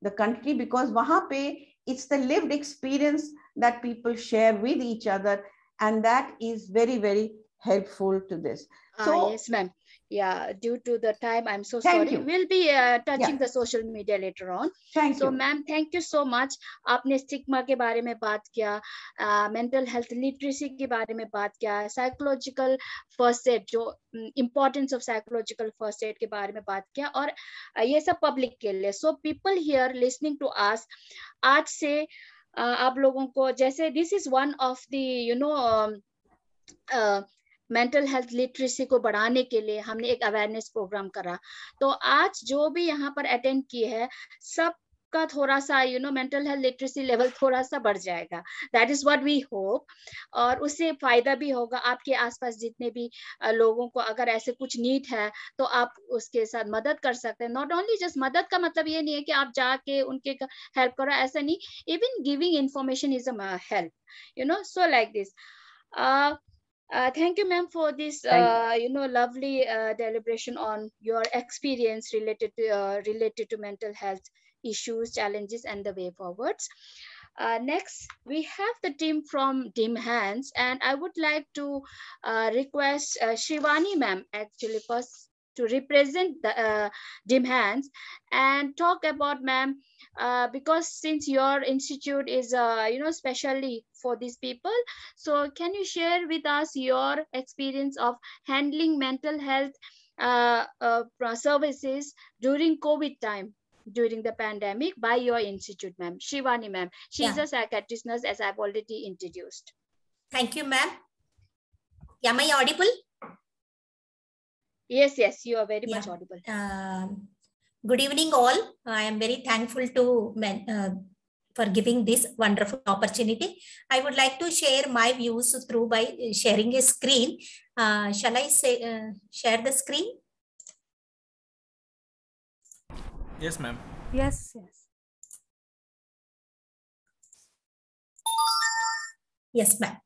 S3: the country, because wahan pe it's the lived experience that people share with each other, and that is very, very helpful to this. So
S2: yes, ma'am. Yeah, due to the time, I'm so
S3: Thank
S2: sorry.
S3: you.
S2: We'll be touching the social media later on.
S3: Thank
S2: So,
S3: you.
S2: ma'am, thank you so much. आपने stigma के बारे में बात किया, mental health literacy के बारे में बात किया, साइकोलॉजिकल फर्स्ट एड, जो importance of psychological first add के बारे में बात किया, और ये सब पब्लिक के लिए. So people here listening to us, आज से आप लोगों को, जैसे this is one of the mental health literacy को बढ़ाने के लिए हमने एक अवेयरनेस प्रोग्राम करा. तो आज जो भी यहाँ पर अटेंड किए हैं, सबका थोड़ा सा मेंटल हेल्थ लिटरेसी लेवल थोड़ा सा बढ़ जाएगा. That is what we hope. और उससे फायदा भी होगा. आपके आसपास जितने भी लोगों को अगर ऐसे कुछ नीड है, तो आप उसके साथ मदद कर सकते हैं. नॉट ओनली जस्ट मदद का मतलब ये नहीं है कि आप जाके उनके हेल्प करो, ऐसा नहीं. Even giving information is a help, so like this. Thank you, ma'am, for this lovely deliberation on your experience related to mental health issues, challenges, and the way forwards. Next, we have the team from Dim Hands, and I would like to request Shivani, ma'am, actually first to represent the Dim Hands and talk about, ma'am, because since your institute is specially for these people, so can you share with us your experience of handling mental health services during COVID time, during the pandemic, by your institute, ma'am? Shivani, ma'am, she's a psychiatrist nurse, as I've already introduced.
S4: Thank you, ma'am. Am I audible?
S2: Yes, you are very much audible.
S4: Good evening, all. I am very thankful to for giving this wonderful opportunity. I would like to share my views through by sharing a screen. Shall I share the screen?
S5: Yes, ma'am.
S6: Yes.
S4: Yes, ma'am.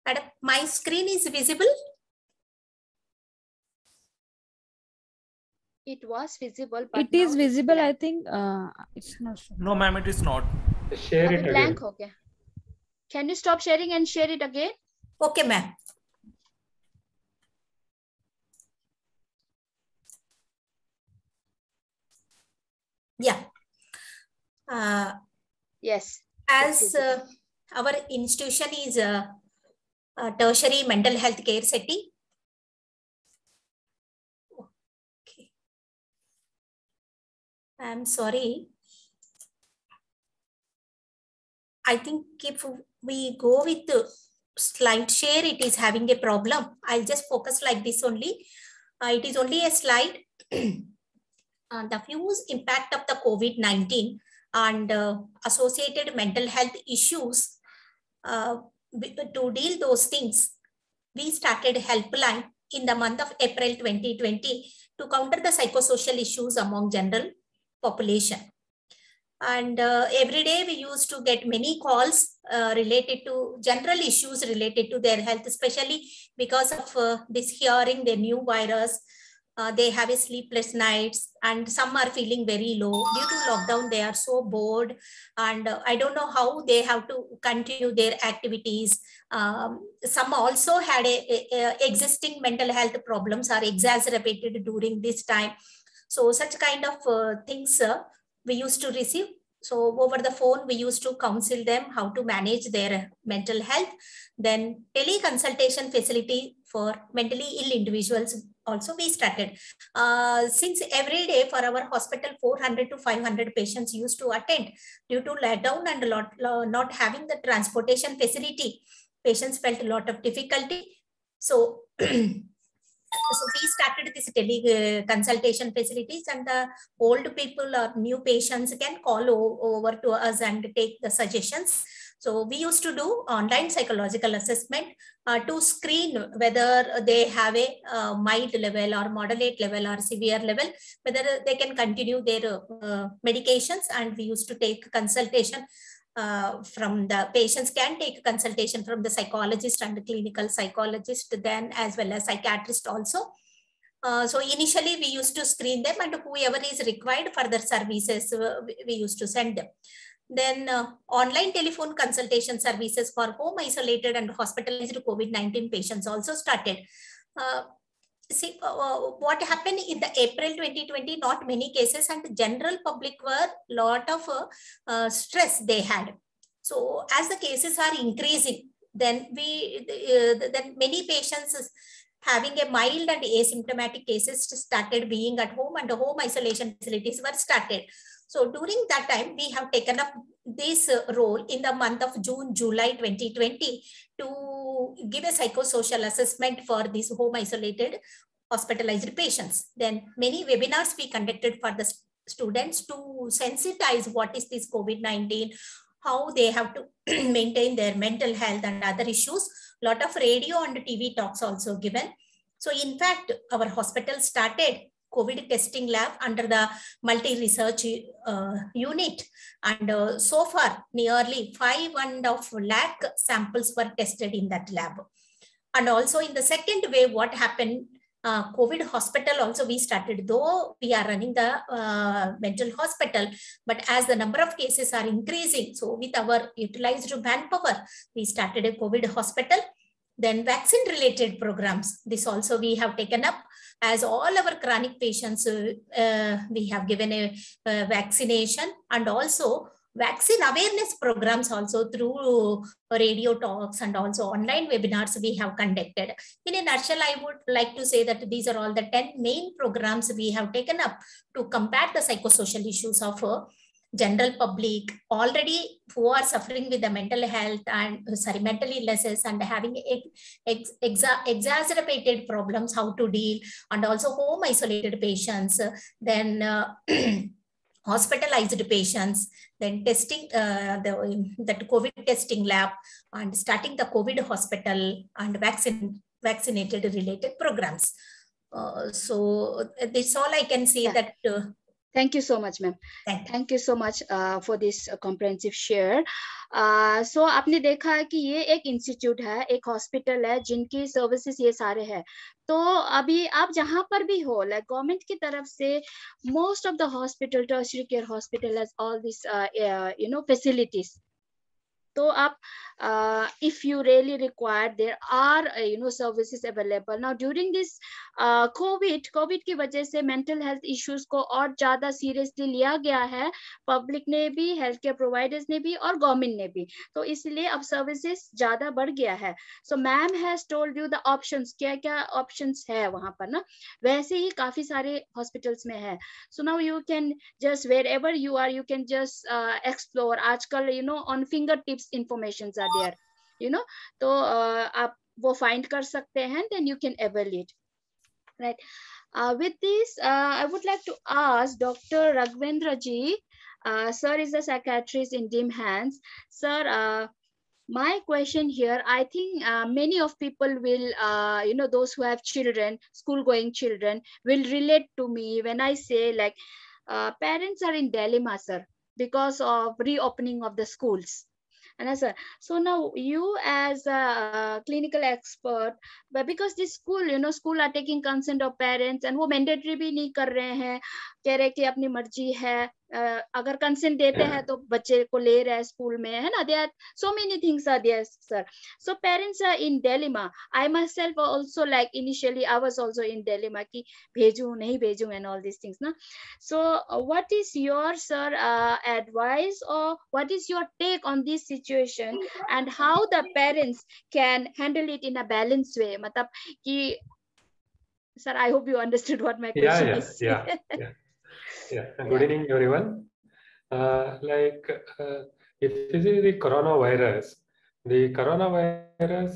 S4: Madam, my screen is visible?
S2: It was visible, but
S6: it is visible. I think it's not.
S5: No, ma'am, it is not.
S7: Share it
S2: blank
S7: again.
S2: Okay. Can you stop sharing and share it again?
S4: Okay, ma'am. Yeah.
S2: Yes.
S4: As our institution is a tertiary mental health care setting. Okay. I'm sorry. I think if we go with the slide share, it is having a problem. I'll just focus like this only. It is only a slide. The fuse impact of the COVID-19 and associated mental health issues. To deal those things, we started helpline in the month of April 2020 to counter the psychosocial issues among general population. And every day we used to get many calls related to general issues related to their health, especially because of this hearing the new virus. They have a sleepless nights, and some are feeling very low due to lockdown. They are so bored, and I don't know how they have to continue their activities. Some also had a existing mental health problems are exacerbated during this time. So such kind of things we used to receive. So over the phone, we used to counsel them how to manage their mental health. Then teleconsultation facility for mentally ill individuals also we started. Since every day for our hospital 400 to 500 patients used to attend, due to lockdown and not having the transportation facility, patients felt a lot of difficulty. So, so we started this tele consultation facilities, and the old people or new patients can call over to us and take the suggestions. So we used to do online psychological assessment to screen whether they have a mild level or moderate level or severe level, whether they can continue their medications. And we used to take consultation from the patients can take consultation from the psychologist and clinical psychologist, then as well as psychiatrist also. So initially we used to screen them, and whoever is required further services, we used to send them. Then online telephone consultation services for home isolated and hospitalized COVID-19 patients also started. See what happened in the April 2020, not many cases, and the general public were lot of stress they had. So as the cases are increasing, then then many patients having a mild and asymptomatic cases started being at home, and the home isolation facilities were started. So during that time, we have taken up this role in the month of June, July 2020 to give a psychosocial assessment for these home isolated hospitalized patients. Then many webinars we conducted for the students to sensitize what is this COVID-19, how they have to maintain their mental health and other issues. Lot of radio and TV talks also given. So in fact, our hospital started COVID testing lab under the multi-research unit. And so far, nearly 5.5 lakh samples were tested in that lab. And also in the second wave, what happened, COVID hospital also we started, though we are running the mental hospital, but as the number of cases are increasing, so with our utilized manpower, we started a COVID hospital. Then vaccine related programs, this also we have taken up. As all our chronic patients, we have given a vaccination, and also vaccine awareness programs also through radio talks and also online webinars we have conducted. In a nutshell, I would like to say that these are all the 10 main programs we have taken up to combat the psychosocial issues of general public already who are suffering with the mental health and mental illnesses and having exacerbated problems, how to deal, and also home isolated patients, then hospitalized patients, then testing that COVID testing lab, and starting the COVID hospital and vaccinated related programs. So this all I can say that.
S2: Thank you so much, ma'am. Thank you so much for this comprehensive share. So आपने देखा है कि ये एक institute है, एक hospital है जिनकी सर्विसेज ये सारे हैं. तो अभी आप जहां पर भी हो, लाइक गवर्नमेंट की तरफ से most of the hospital, tertiary care hospital has all this facilities. तो आप if you really require, there are services available. Now during this COVID की वजह से mental health issues को और ज्यादा seriously लिया गया है, public ने भी, healthcare providers ने भी और government ने भी. तो इसलिए अब services ज्यादा बढ़ गया है. So ma'am has told you the options, क्या क्या options है वहाँ पर ना, वैसे ही काफी सारे hospitals में है. So now you can just, wherever you are, you can just explore. आजकल on fingertips informations are there, तो आप वो find कर सकते हैं, then you can evaluate, right? With this, I would like to ask Dr. Raghavendra ji. Sir is a psychiatrist in dim hands. Sir, my question here, I think many of people will, those who have children, school-going children, will relate to me when I say, like, parents are in dilemma, sir, because of reopening of the schools. And sir, so now you as a clinical expert, but because this school, school are taking consent of parents, and वो mandatory भी नहीं कर रहे हैं, कह रहे कि अपनी मर्जी है, अगर consent देते हैं तो बच्चे को ले रहे हैं स्कूल में, है ना? There are so many things are there, sir. So parents are in dilemma. I myself also, like, initially I was also in dilemma कि भेजूं नहीं भेजूं and all these things, ना? So what is your, sir, advice, or what is your take on this situation, and how the parents can handle it in a balanced way? मतलब कि Sir, I hope you understood what my
S7: Yeah,
S2: question
S7: yeah,
S2: is.
S7: yeah, yeah, yeah. Good
S2: Yeah.
S7: evening, everyone. Like, if you see the coronavirus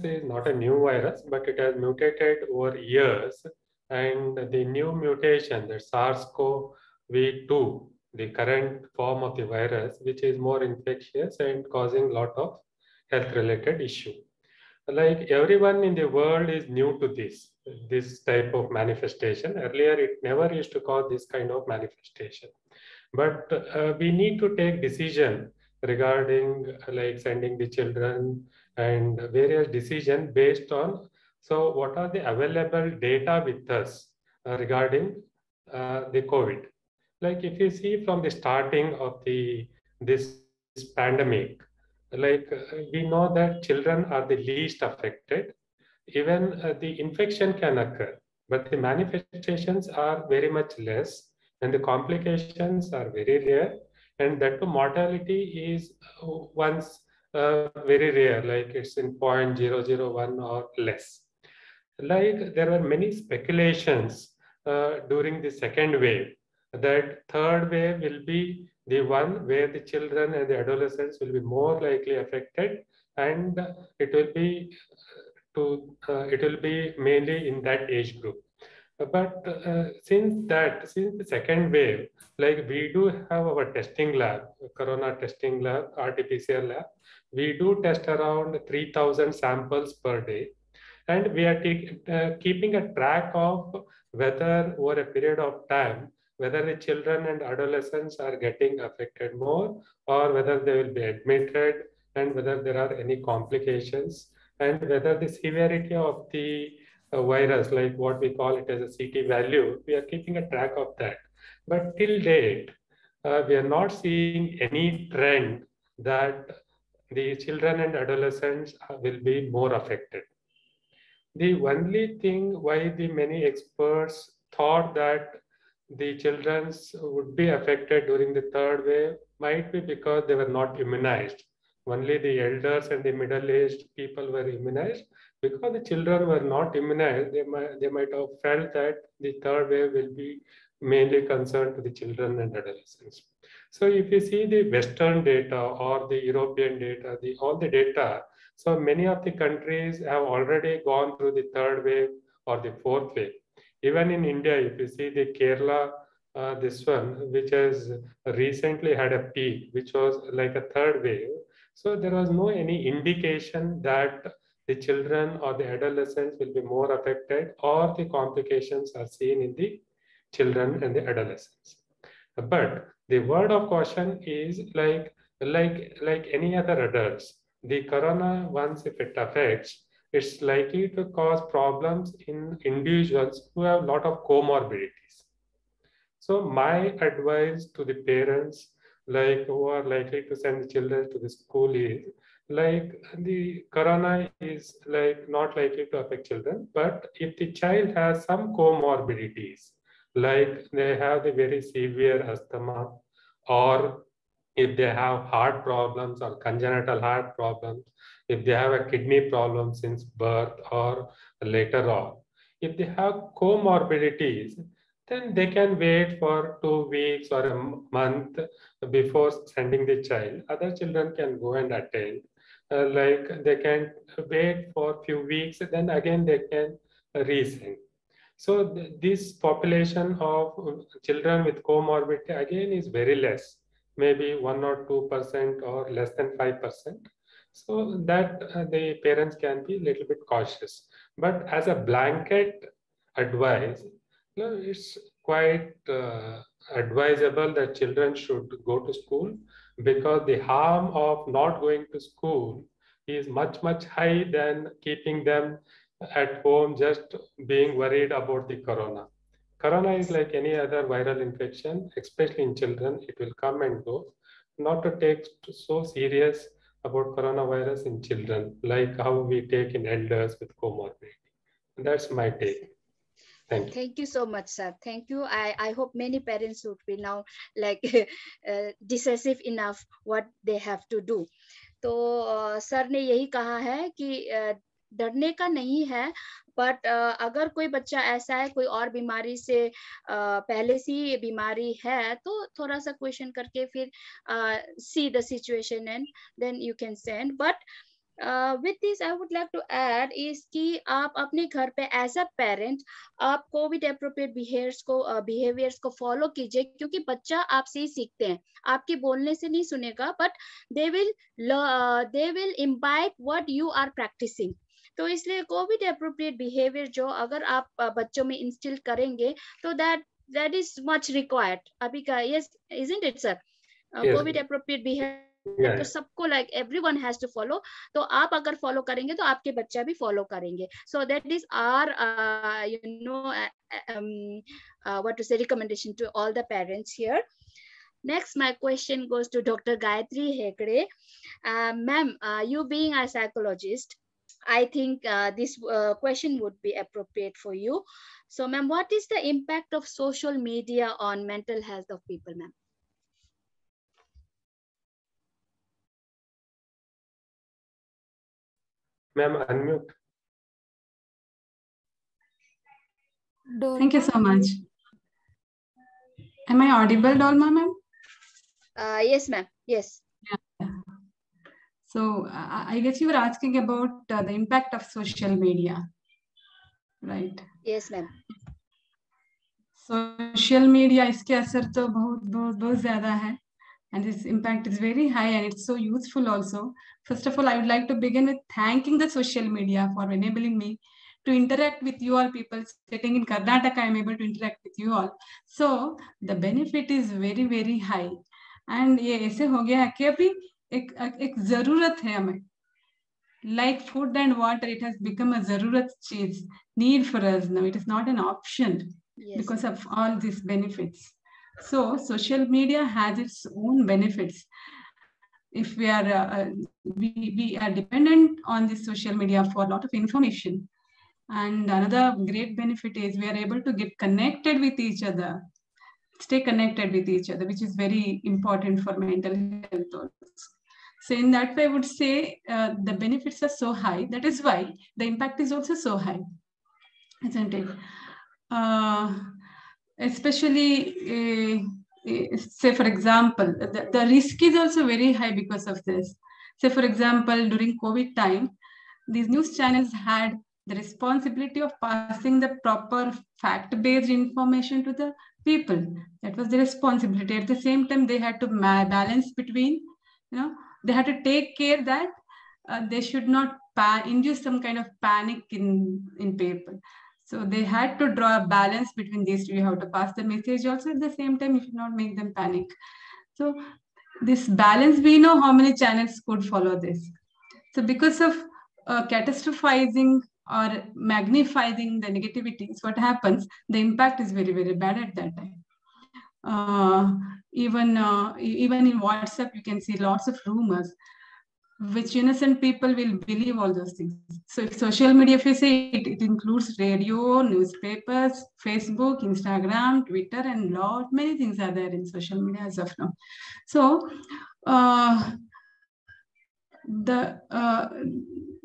S7: is not a new virus, but it has mutated over years. And the new mutation, the SARS-CoV-2, the current form of the virus, which is more infectious and causing a lot of health-related issue. Like everyone in the world is new to this type of manifestation. Earlier, it never used to cause this kind of manifestation. But we need to take decision regarding like sending the children and various decision based on, so what are the available data with us regarding the COVID. Like if you see from the starting of this pandemic, like we know that children are the least affected. Even the infection can occur, but the manifestations are very much less, and the complications are very rare, and that the mortality is once very rare, like it's in 0.001 or less. Like there were many speculations during the second wave that third wave will be the one where the children and the adolescents will be more likely affected, and it will be it will be mainly in that age group. But since the second wave, like we do have our testing lab, corona testing lab, RT-PCR lab, we do test around 3,000 samples per day, and we are keeping a track of whether over a period of time, whether the children and adolescents are getting affected more, or whether they will be admitted, and whether there are any complications, and whether the severity of the virus, like what we call it as a CT value, we are keeping a track of that. But till date, we are not seeing any trend that the children and adolescents will be more affected. The only thing why the many experts thought that the children would be affected during the third wave might be because they were not immunized. Only the elders and the middle-aged people were immunized. Because the children were not immunized, they might have felt that the third wave will be mainly concerned to the children and adolescents. So if you see the Western data or the European data, all the data, so many of the countries have already gone through the third wave or the fourth wave. Even in India, if you see the Kerala, this one, which has recently had a peak, which was like a third wave. So there was no any indication that the children or the adolescents will be more affected, or the complications are seen in the children and the adolescents. But the word of caution is like any other adults. The corona, once if it affects, it's likely to cause problems in individuals who have a lot of comorbidities. So my advice to the parents, like who are likely to send the children to the school, is like the corona is like not likely to affect children, but if the child has some comorbidities, like they have the very severe asthma, or if they have heart problems or congenital heart problems, if they have a kidney problem since birth or later on, if they have comorbidities, then they can wait for 2 weeks or a month before sending the child. Other children can go and attend. Like they can wait for a few weeks, then again they can resend. So this population of children with comorbidity again is very less, maybe 1 or 2% or less than 5%. So that the parents can be a little bit cautious. But as a blanket advice, it's quite advisable that children should go to school, because the harm of not going to school is much, much high than keeping them at home just being worried about the corona. Corona is like any other viral infection, especially in children. It will come and go. Not to take so serious about coronavirus in children, like how we take in elders with comorbidity. That's my take. Thank you.
S2: Thank you so much, sir. Thank you. I hope many parents would be now like decisive enough what they have to do. तो sir ने यही कहा है कि डरने का नहीं है, बट अगर कोई बच्चा ऐसा है, कोई और बीमारी से पहले से बीमारी है, तो थोड़ा सा क्वेश्चन करके फिर see the situation and then you can send. But with this I would like to add is कि आप अपने घर पे एज अ पेरेंट आप कोविड एप्रोप्रिएट बिहेवियर्स को फॉलो कीजिए, क्योंकि बच्चा आपसे ही सीखते हैं, आपके बोलने से नहीं सुनेगा, but they will imbibe what you are practising. तो इसलिए कोविड एप्रोप्रिएट बिहेवियर जो अगर आप बच्चों में इंस्टिल करेंगे तो that is much required अभी का. yes isn't it sir? Covid appropriate behaviour तो सबको like everyone has to follow. तो आप अगर फॉलो करेंगे तो आपके बच्चा भी फॉलो करेंगे. So that is our what to say recommendation to all the parents here. Next, my question goes to Dr. Gayatri Hegde. Ma'am, you being a psychologist, I think this question would be appropriate for you. So, ma'am, what is the impact of social media on mental health of people, ma'am?
S7: Ma'am, unmute.
S8: Thank you so much. Am I audible, Dolma ma'am?
S2: Yes, ma'am. Yes.
S8: Yeah. So I guess you were asking about the impact of social media, right?
S2: Yes, ma'am.
S8: Social media इसके असर तो बहुत ज़्यादा है, and this impact is very high and it's so useful also. First of all, I would like to begin with thanking the social media for enabling me to interact with you all people. Sitting in Karnataka, I am able to interact with you all. So the benefit is very, very high. And ये ऐसे हो गया है कि अभी एक ज़रूरत है हमें. Like food and water, it has become a ज़रूरत चीज़, need for us now. It is not an option because of all these benefits. So social media has its own benefits. If we are dependent on this social media for a lot of information, and another great benefit is we are able to get connected with each other, stay connected with each other, which is very important for mental health also. So in that way, I would say the benefits are so high. That is why the impact is also so high, isn't it? Especially, say for example, the risk is also very high because of this. Say for example, during COVID time, these news channels had the responsibility of passing the proper fact-based information to the people. That was the responsibility. At the same time, they had to balance between, they had to take care that they should not induce some kind of panic in people. So they had to draw a balance between these two. You have to pass the message also, at the same time you should not make them panic. So this balance, we know how many channels could follow this. So because of catastrophizing or magnifying the negativities, what happens, the impact is very, very bad at that time. Even in WhatsApp, you can see lots of rumors, which innocent people will believe all those things. So if social media, if you say it includes radio, newspapers, Facebook, Instagram, Twitter, and many things are there in social media as of now. So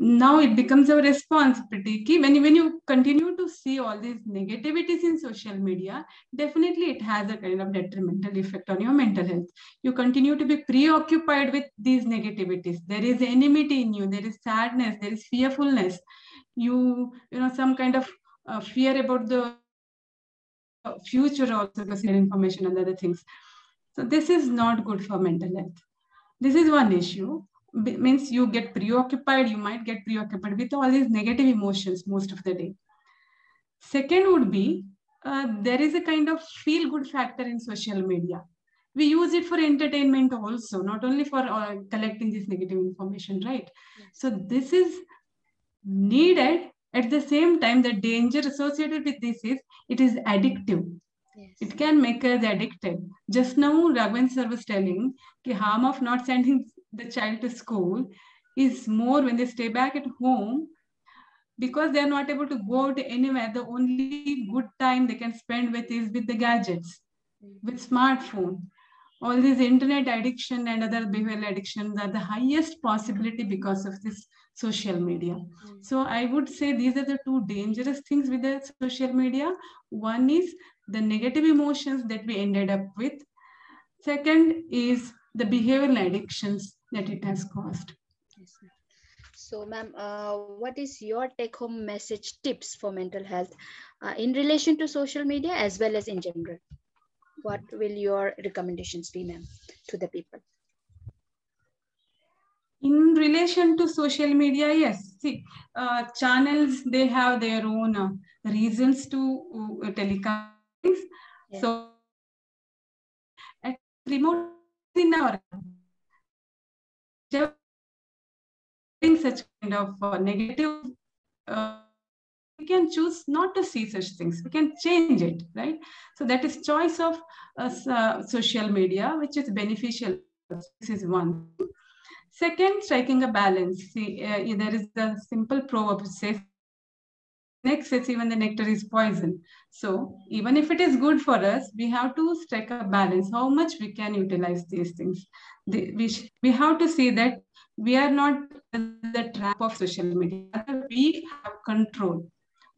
S8: now it becomes our responsibility. When you continue to see all these negativities in social media, definitely it has a kind of detrimental effect on your mental health. You continue to be preoccupied with these negativities. There is enmity in you. There is sadness. There is fearfulness. You know, some kind of fear about the future also, because information and other things. So this is not good for mental health. This is one issue. Means you get preoccupied, you might get preoccupied with all these negative emotions most of the day. Second would be, there is a kind of feel-good factor in social media. We use it for entertainment also, not only for collecting this negative information, right? Yes. So this is needed. At the same time, the danger associated with this is, it is addictive. Yes. It can make us addicted. Just now, Raghavan sir was telling the harm of not sending the child to school is more when they stay back at home, because they are not able to go to anywhere. The only good time they can spend with is with the gadgets, with smartphone. All these internet addiction and other behavioral addictions are the highest possibility because of this social media. So I would say these are the two dangerous things with the social media. One is the negative emotions that we ended up with. Second is the behavioral addictions that it has caused.
S2: Yes, ma'am. So, ma'am, what is your take-home message tips for mental health in relation to social media as well as in general? What will your recommendations be, ma'am, to the people?
S8: In relation to social media, yes. See, channels, they have their own reasons to telecast.
S2: Yeah.
S8: So, at remote in our such kind of negative, we can choose not to see such things. We can change it, right? So that is choice of social media, which is beneficial. This is one. Second, striking a balance. See, there is a simple proverb which says, excess, even the nectar is poison. So even if it is good for us, we have to strike a balance, how much we can utilize these things. We have to see that we are not the trap of social media. We have control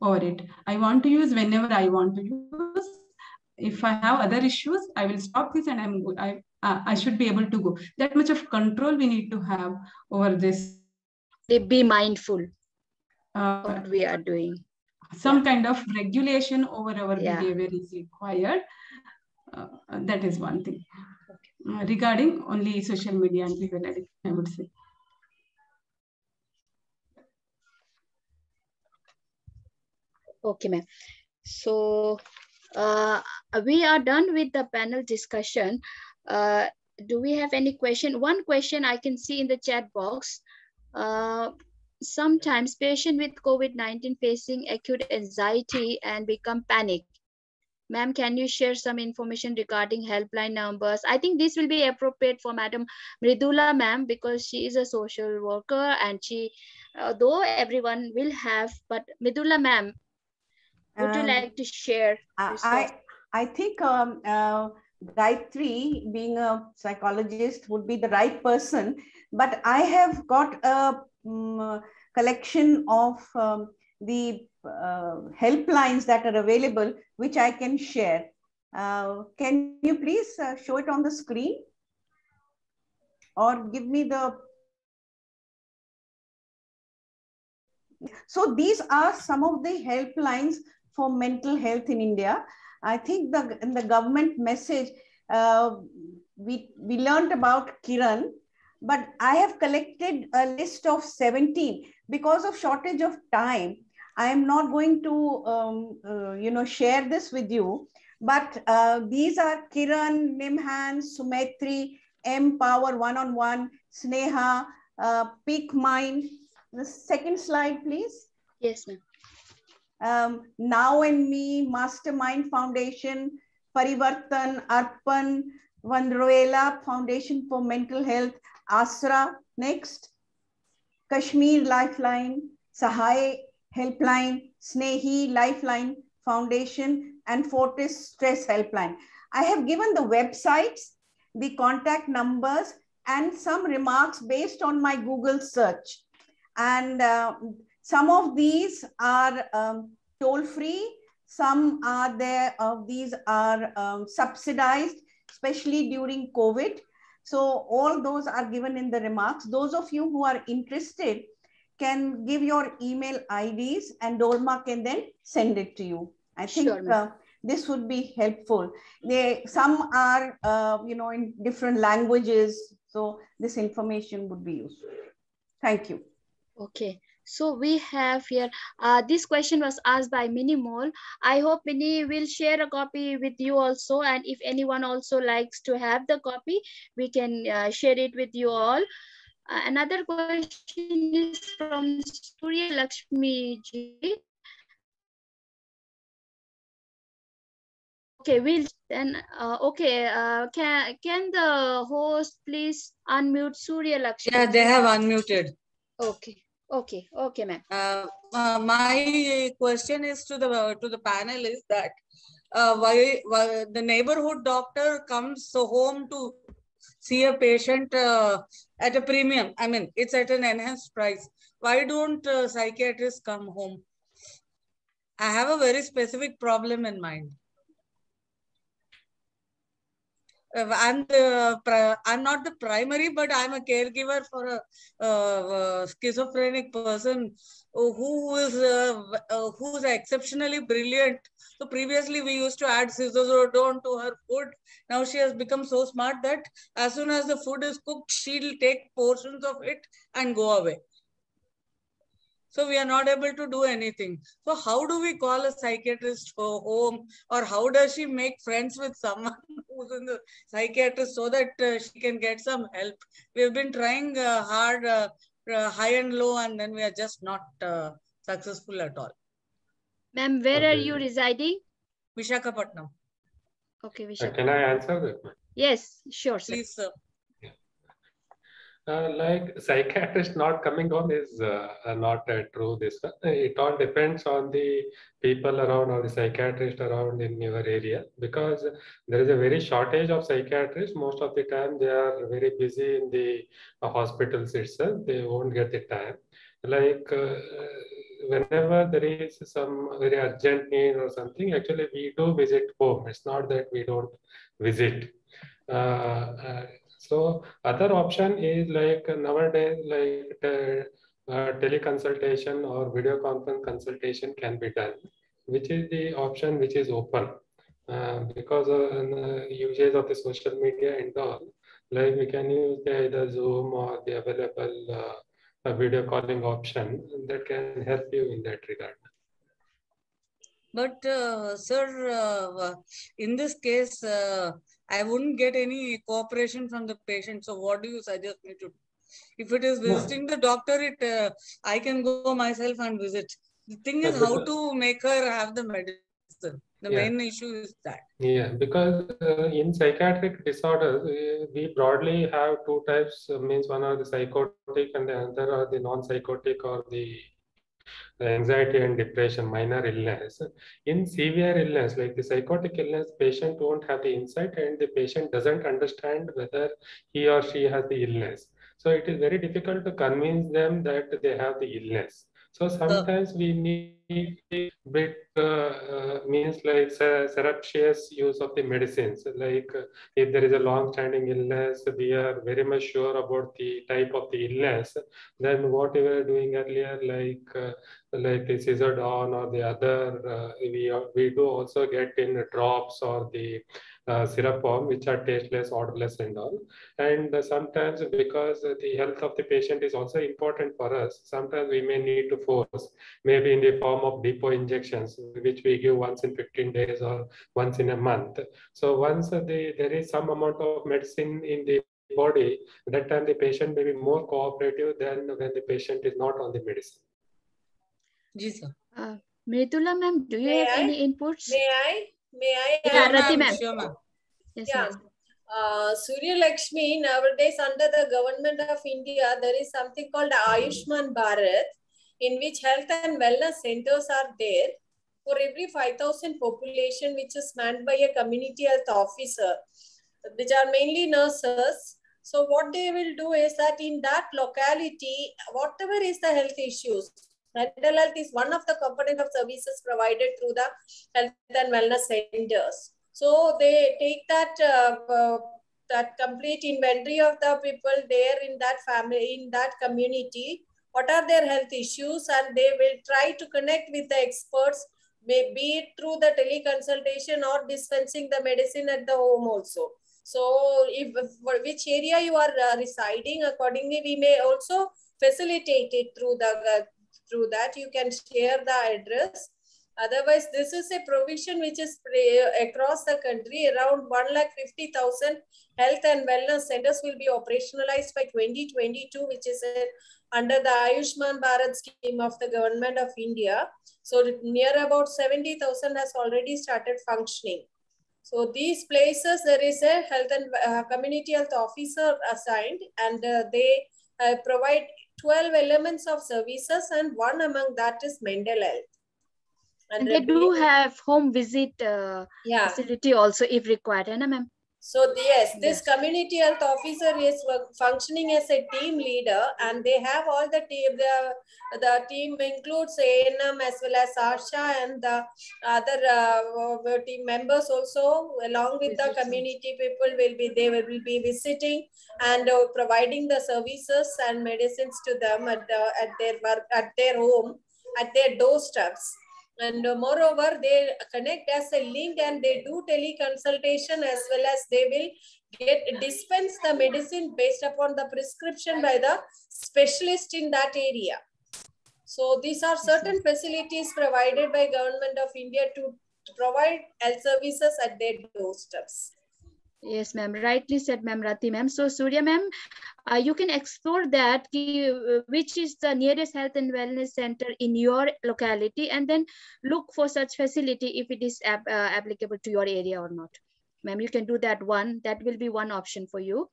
S8: over it. I want to use whenever I want to use. If I have other issues, I will stop this and I should be able to go. That much of control we need to have over this.
S2: Be mindful what we are doing.
S8: Some kind of regulation over our behavior is required. That is one thing. Regarding only social media and behavioral addiction, I would say.
S2: Okay, ma'am. So we are done with the panel discussion. Do we have any question? One question I can see in the chat box. Sometimes patient with COVID-19 facing acute anxiety and become panic. Ma'am, can you share some information regarding helpline numbers? I think this will be appropriate for Madam Mridula, ma'am, because she is a social worker and she, though everyone will have, but Mridula, ma'am, would you like to share?
S3: I think Gayatri, being a psychologist, would be the right person, but I have got a collection of the helplines that are available, which I can share. Can you please show it on the screen? Or give me the... So these are some of the helplines for mental health in India. I think in the government message, we learned about Kiran, but I have collected a list of 17. Because of shortage of time, I am not going to share this with you, but these are Kiran, Nimhan, Sumetri, M-Power One-on-One, Sneha, Peak Mind. The second slide, please.
S2: Yes, ma'am.
S3: Now and Me, Mastermind Foundation, Parivartan, Arpan, Vandroela Foundation for Mental Health, Asra, next. Kashmir Lifeline, Sahay Helpline, Snehi Lifeline Foundation, and Fortis Stress Helpline. I have given the websites, the contact numbers, and some remarks based on my Google search. And some of these are toll-free, some are there, these are subsidized, especially during COVID. So all those are given in the remarks. Those of you who are interested can give your email IDs and Dorma can then send it to you. I think this would be helpful. Some are, in different languages. So this information would be useful. Thank you.
S2: Okay. So we have here, this question was asked by Minnie Mole. I hope Minnie will share a copy with you also. And if anyone also likes to have the copy, we can share it with you all. Another question is from Surya Lakshmi ji. Okay, we'll then, can the host please unmute Surya Lakshmi?
S9: Yeah, they have unmuted.
S2: Okay, ma'am.
S9: My question is to the panel is that why the neighborhood doctor comes home to see a patient at a premium. I mean, it's at an enhanced price. why don't psychiatrists come home? I have a very specific problem in mind. I'm not the primary, but I'm a caregiver for a schizophrenic person who's exceptionally brilliant. So previously we used to add Sizodone to her food. Now she has become so smart that as soon as the food is cooked, she'll take portions of it and go away. So we are not able to do anything. So how do we call a psychiatrist home, or how does she make friends with someone who's in the psychiatrist so that she can get some help? We have been trying hard, high and low, and then we are just not successful at all.
S2: Ma'am, where are you residing?
S9: Visakhapatnam.
S2: Okay, Visakhapatnam.
S7: Can I answer that?
S2: Yes, sure, sir.
S9: Please, sir.
S7: Like psychiatrist not coming home is not true. This it all depends on the people around or the psychiatrist around in your area, because there is a very shortage of psychiatrists. Most of the time they are very busy in the hospitals itself. They won't get the time. Like whenever there is some very urgent need or something, actually we do visit home. It's not that we don't visit. So other option is like nowadays, like teleconsultation or video conference consultation can be done, which is the option which is open because of usage of the social media and all. Like we can use either Zoom or the available video calling option that can help you in that regard.
S9: But sir, in this case, I wouldn't get any cooperation from the patient. So what do you suggest me to do? If it is visiting the doctor, I can go myself and visit. The thing is how to make her have the medicine. The main issue is that.
S7: Yeah, because in psychiatric disorders, we broadly have two types. Means one are the psychotic and the other are the non-psychotic or the anxiety and depression, minor illness. In severe illness, like the psychotic illness, patient won't have the insight and the patient doesn't understand whether he or she has the illness. So it is very difficult to convince them that they have the illness. So sometimes we need a bit means like surreptitious use of the medicines. Like if there is a long-standing illness, we are very much sure about the type of the illness. Then what we were doing earlier, like the Sizodone or the other, we do also get in drops or the syrup form, which are tasteless, odorless, and all. And sometimes because the health of the patient is also important for us, sometimes we may need to force, maybe in the form of depot injections, which we give once in 15 days or once in a month. So once there is some amount of medicine in the body, at that time the patient may be more cooperative than when the patient is not on the medicine.
S9: Yes, sir.
S2: Mridula ma'am, do you have any inputs?
S10: May I?
S2: Yeah, Rati ma'am.
S9: Sure, ma'am.
S2: Yes,
S10: Yeah.
S2: ma'am.
S10: Surya Lakshmi, nowadays under the government of India, there is something called Ayushman Bharat, in which health and wellness centers are there. For every 5,000 population, which is manned by a community health officer, which are mainly nurses. So what they will do is that in that locality, whatever is the health issues, mental health is one of the component of services provided through the health and wellness centers. So they take that complete inventory of the people there in that family, in that community, what are their health issues, and they will try to connect with the experts, maybe it through the teleconsultation or dispensing the medicine at the home also. So if which area you are residing, accordingly we may also facilitate it through that. You can share the address. Otherwise, this is a provision which is across the country. Around 150,000 health and wellness centers will be operationalized by 2022, which is under the Ayushman Bharat scheme of the government of India. So near about 70,000 has already started functioning. So these places, there is a health and community health officer assigned, and they provide 12 elements of services, and one among that is mental health.
S2: And they do have home visit facility also if required, ma'am.
S10: So yes, this community health officer is functioning as a team leader, and they have all the team. The team includes ANM as well as ASHA and the other team members also. Along with the community people, they will be visiting and providing the services and medicines to them at their work, at their home, at their doorsteps. And moreover, they connect as a link, and they do teleconsultation, as well as they will dispense the medicine based upon the prescription by the specialist in that area. So these are certain facilities provided by Government of India to provide health services at their doorsteps.
S2: Yes, ma'am. Rightly said, ma'am. Rati, ma'am. So, Surya, ma'am, you can explore that, which is the nearest health and wellness center in your locality, and then look for such facility if it is applicable to your area or not. Ma'am, you can do that one. That will be one option for you.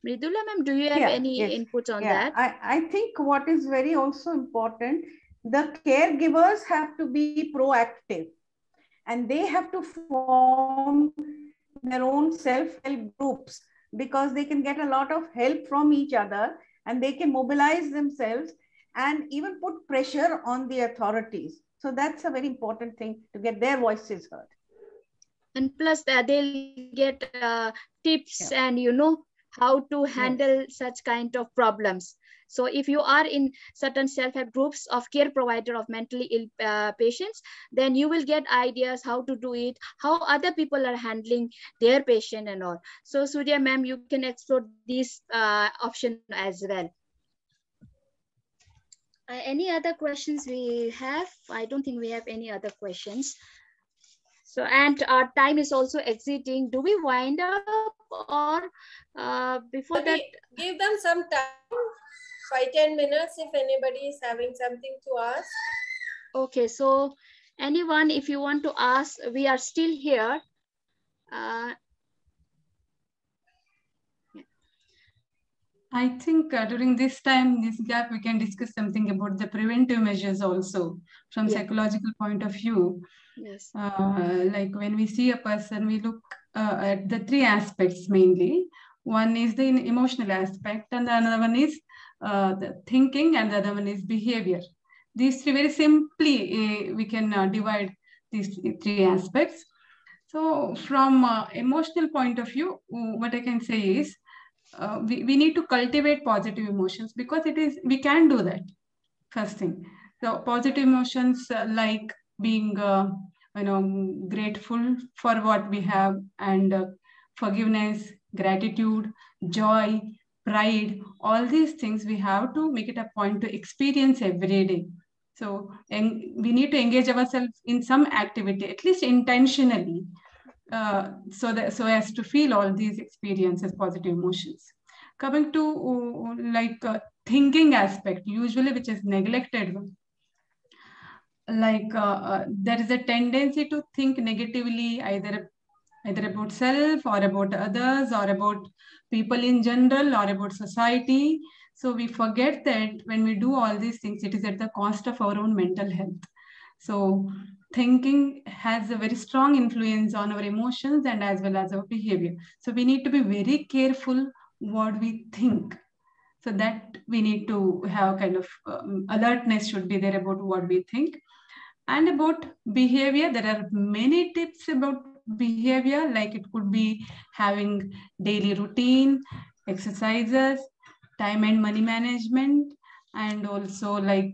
S2: Mridula, ma'am, do you have any inputs on that?
S3: I think what is very also important, the caregivers have to be proactive, and they have to form their own self-help groups, because they can get a lot of help from each other, and they can mobilize themselves and even put pressure on the authorities. So that's a very important thing, to get their voices heard.
S2: And plus they'll get tips and how to handle such kind of problems. So if you are in certain self-help groups of care provider of mentally ill patients, then you will get ideas how to do it, how other people are handling their patient and all. So Surya ma'am, you can explore this option as well. Any other questions we have? I don't think we have any other questions. So, and our time is also exiting. Do we wind up, or before that?
S10: Give them some time, 5-10 minutes, if anybody is having something to ask.
S2: Okay, so anyone, if you want to ask, we are still here.
S8: I think during this time, this gap, we can discuss something about the preventive measures also from psychological point of view.
S2: Yes.
S8: Like when we see a person, we look at the three aspects mainly. One is the emotional aspect, and the another one is the thinking, and the other one is behavior. These three, very simply, we can divide these three aspects. So from emotional point of view, what I can say is, we need to cultivate positive emotions, because we can do that. First thing, so positive emotions like being grateful for what we have, and forgiveness, gratitude, joy, pride, all these things we have to make it a point to experience every day. So we need to engage ourselves in some activity, at least intentionally, so as to feel all these experiences, positive emotions. Coming to thinking aspect, usually which is neglected, there is a tendency to think negatively, either about self, or about others, or about people in general, or about society. So we forget that when we do all these things, it is at the cost of our own mental health. So thinking has a very strong influence on our emotions and as well as our behavior. So we need to be very careful what we think. So that we need to have kind of alertness should be there about what we think. And about behavior, there are many tips about behavior, like it could be having daily routine, exercises, time and money management, and also like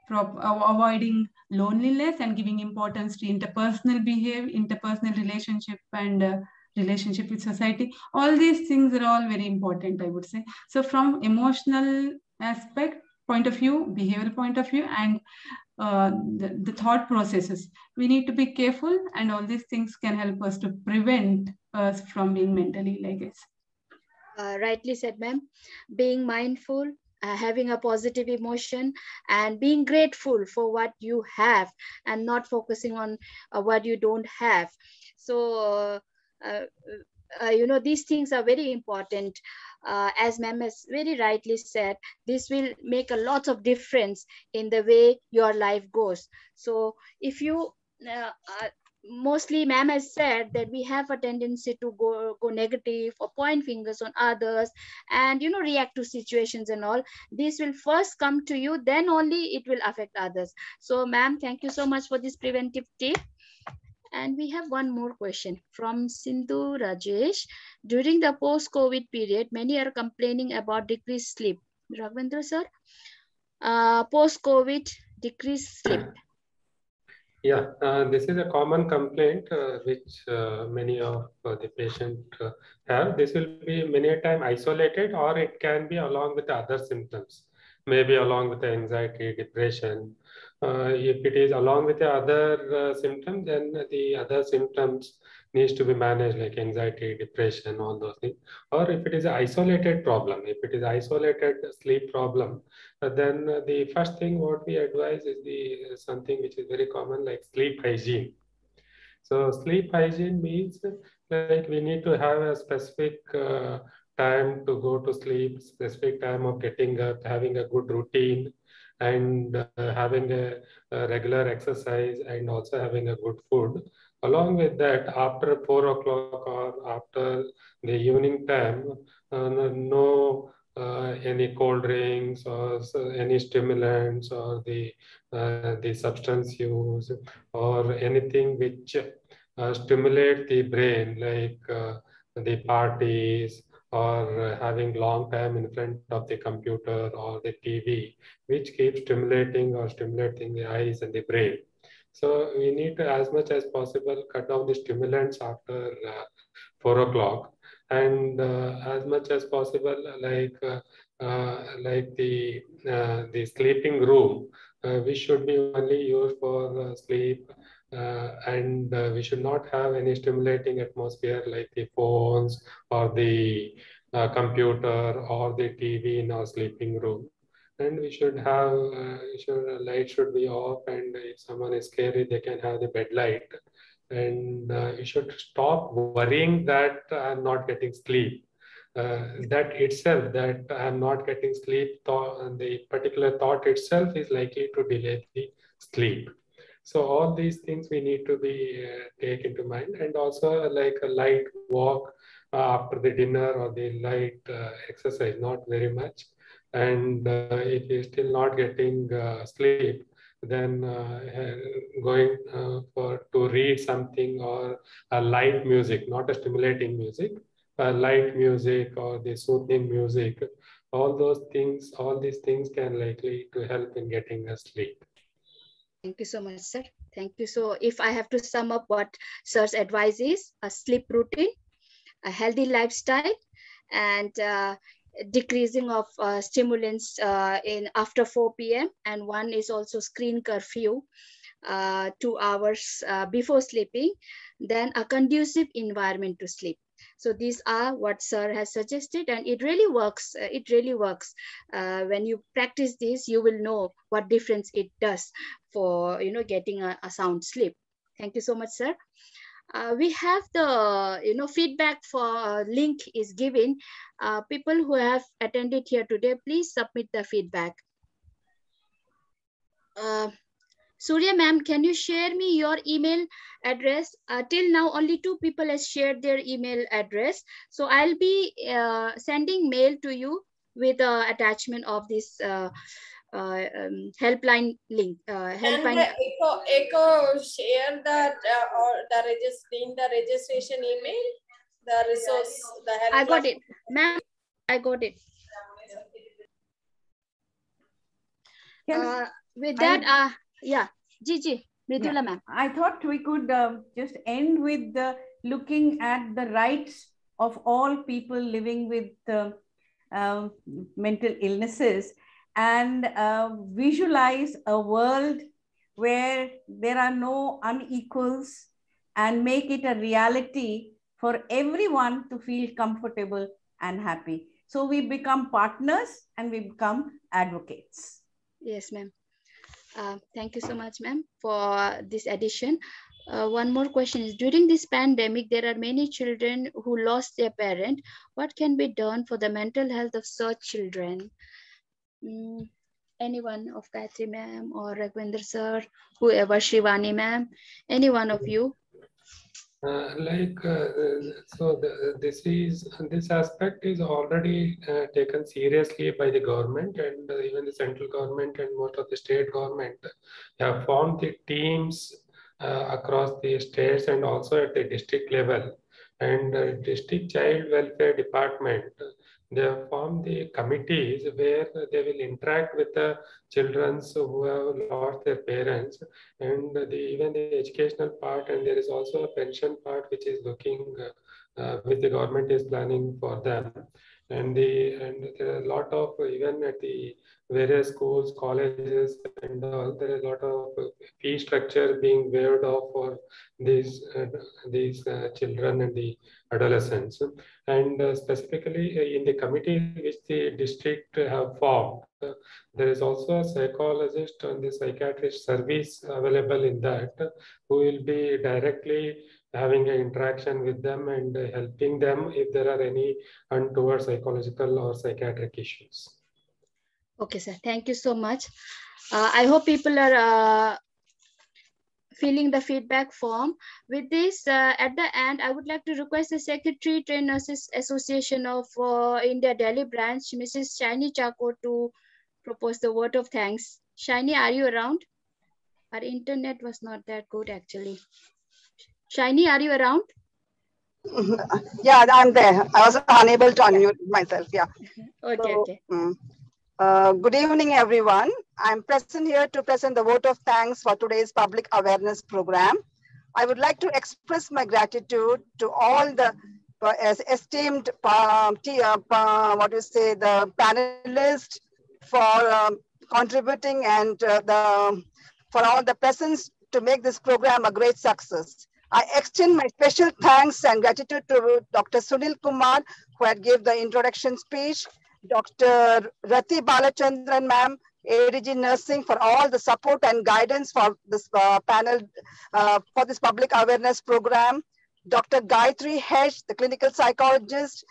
S8: avoiding loneliness and giving importance to interpersonal behavior, interpersonal relationship, and relationship with society. All these things are all very important, I would say. So from emotional aspect point of view, behavioral point of view, and the thought processes, we need to be careful, and all these things can help us to prevent us from being mentally ill, I guess.
S2: Rightly said, ma'am. Being mindful, having a positive emotion, and being grateful for what you have, and not focusing on what you don't have. So these things are very important. As ma'am has very rightly said, this will make a lot of difference in the way your life goes. So if you mostly ma'am has said that we have a tendency to go negative or point fingers on others and react to situations and all. This will first come to you, then only it will affect others. So ma'am, thank you so much for this preventive tip. And we have one more question from Sindhu Rajesh. During the post-COVID period, many are complaining about decreased sleep. Raghvendra sir, post-COVID decreased sleep.
S7: Yeah, this is a common complaint which many of the patients have. This will be many a time isolated, or it can be along with other symptoms, maybe along with the anxiety, depression. If it is along with the other symptoms, then the other symptoms needs to be managed, like anxiety, depression, all those things. Or if it is an isolated problem, if it is isolated sleep problem, then the first thing what we advise is something which is very common, like sleep hygiene. So sleep hygiene means like we need to have a specific time to go to sleep, specific time of getting up, having a good routine, and having a regular exercise, and also having a good food. Along with that, after 4 o'clock or after the evening time, no any cold drinks or any stimulants or the substance use or anything which stimulate the brain, like the parties or having long time in front of the computer or the TV, which keeps stimulating the eyes and the brain. So we need to, as much as possible, cut down the stimulants after 4 o'clock, and as much as possible, like the sleeping room, we should be only used for sleep, and we should not have any stimulating atmosphere like the phones or the computer or the TV in our sleeping room. And we should have, light should be off, and if someone is scary, they can have the bed light. And you should stop worrying that I'm not getting sleep. That itself, that I'm not getting sleep, the particular thought itself is likely to delay the sleep. So all these things we need to be take into mind, and also like a light walk after the dinner, or the light exercise, not very much. And if you're still not getting sleep, then going to read something, or a light music, not a stimulating music, light music or the soothing music, all these things can likely to help in getting a sleep.
S2: Thank you so much, sir. Thank you. So if I have to sum up what sir's advice is, a sleep routine, a healthy lifestyle, and decreasing of stimulants in after 4 p.m. and one is also screen curfew 2 hours before sleeping, then a conducive environment to sleep. So these are what sir has suggested, and it really works. It really works. When you practice this, you will know what difference it does for getting a sound sleep. Thank you so much, sir. We have the feedback for link is given. People who have attended here today, please submit the feedback. Surya ma'am, can you share me your email address? Till now, only 2 people has shared their email address. So I'll be sending mail to you with attachment of this helpline link. Helpline.
S10: And Echo share that or the registration email, the resource, the helpline.
S2: I got it, ma'am. I got it. With that, yeah, Gigi, Mridula ma'am.
S3: I thought we could just end with looking at the rights of all people living with mental illnesses, and visualize a world where there are no unequals, and make it a reality for everyone to feel comfortable and happy. So we become partners and we become advocates.
S2: Yes, ma'am. Thank you so much, ma'am, for this addition. One more question is, during this pandemic, there are many children who lost their parent. What can be done for the mental health of such children? Anyone of Gayatri ma'am or Raghvendra sir, whoever, Shivani ma'am, any one of you?
S7: This aspect is already taken seriously by the government, and even the central government and most of the state government have formed the teams across the states and also at the district level. And district child welfare department, they have formed the committees where they will interact with the children who have lost their parents, and even the educational part, and there is also a pension part which is looking which the government is planning for them. And there are a lot of, even at the various schools, colleges, and all, there is a lot of fee structure being waived off for these children and the adolescents. And specifically in the committee which the district have formed, there is also a psychologist and the psychiatrist service available in that, who will be directly having an interaction with them and helping them if there are any untoward psychological or psychiatric issues.
S2: Okay, sir. Thank you so much. I hope people are filling the feedback form. With this, at the end, I would like to request the Secretary, Trained Nurses Association of India Delhi branch, Mrs. Shiny Chako, to propose the word of thanks. Shiny, are you around? Our internet was not that good, actually. Shiny, are you around?
S11: Yeah, I'm there. I was unable to unmute myself. Yeah.
S2: Okay.
S11: Good evening, everyone. I'm present here to present the vote of thanks for today's public awareness program. I would like to express my gratitude to all the esteemed the panelists for contributing and for all the presence to make this program a great success. I extend my special thanks and gratitude to Dr. Sunil Kumar, who had given the introduction speech, Dr. Rati Balachandran ma'am, ADG Nursing, for all the support and guidance for this panel, for this public awareness program, Dr. Gayatri Hesh, the clinical psychologist,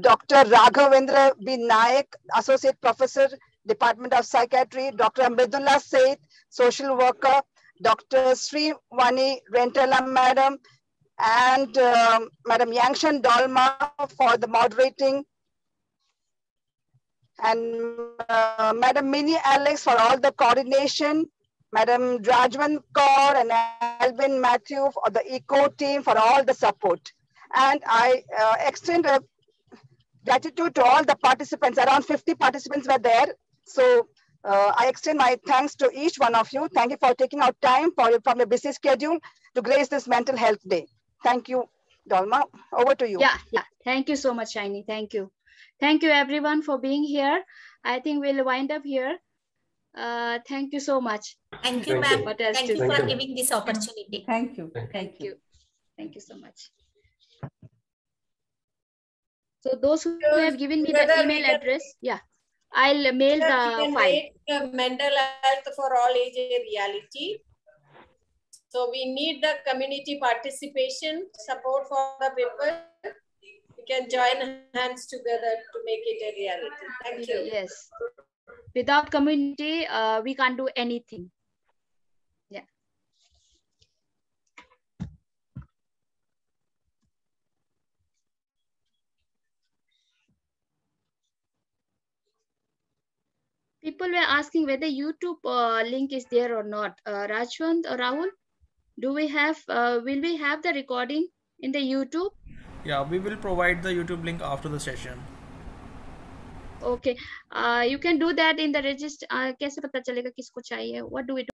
S11: Dr. Raghavendra B. Nayak, Associate Professor, Department of Psychiatry, Dr. Amridullah Seth, social worker, Dr. Srivani Rentala madam, and Madam Yangshan Dolma for the moderating, and Madam Minnie Alex for all the coordination, Madam Rajwan Kaur and Alvin Matthew for the ECO team for all the support. And I extend a gratitude to all the participants. Around 50 participants were there. So I extend my thanks to each one of you. Thank you for taking out time from your busy schedule to grace this Mental Health Day. Thank you, Dolma. Over to you.
S2: Yeah. Thank you so much, Shiny. Thank you. Thank you, everyone, for being here. I think we'll wind up here. Thank you so much.
S4: Thank you, ma'am. Thank you for giving this opportunity.
S3: Thank you.
S2: Thank you. Thank you so much. So those who have given me the email address, yeah, I'll mail the file.
S10: Make mental health for all age a reality. So we need the community participation, support for the people. We can join hands together to make it a reality. Thank you.
S2: Yes. Without community, we can't do anything. Yeah. People were asking whether YouTube link is there or not. Rajwant or Rahul, do we have? Will we have the recording in the YouTube?
S5: Yeah, we will provide the YouTube link after the session.
S2: Okay. You can do that in the register. कैसे पता चलेगा किसको चाहिए? What do we do?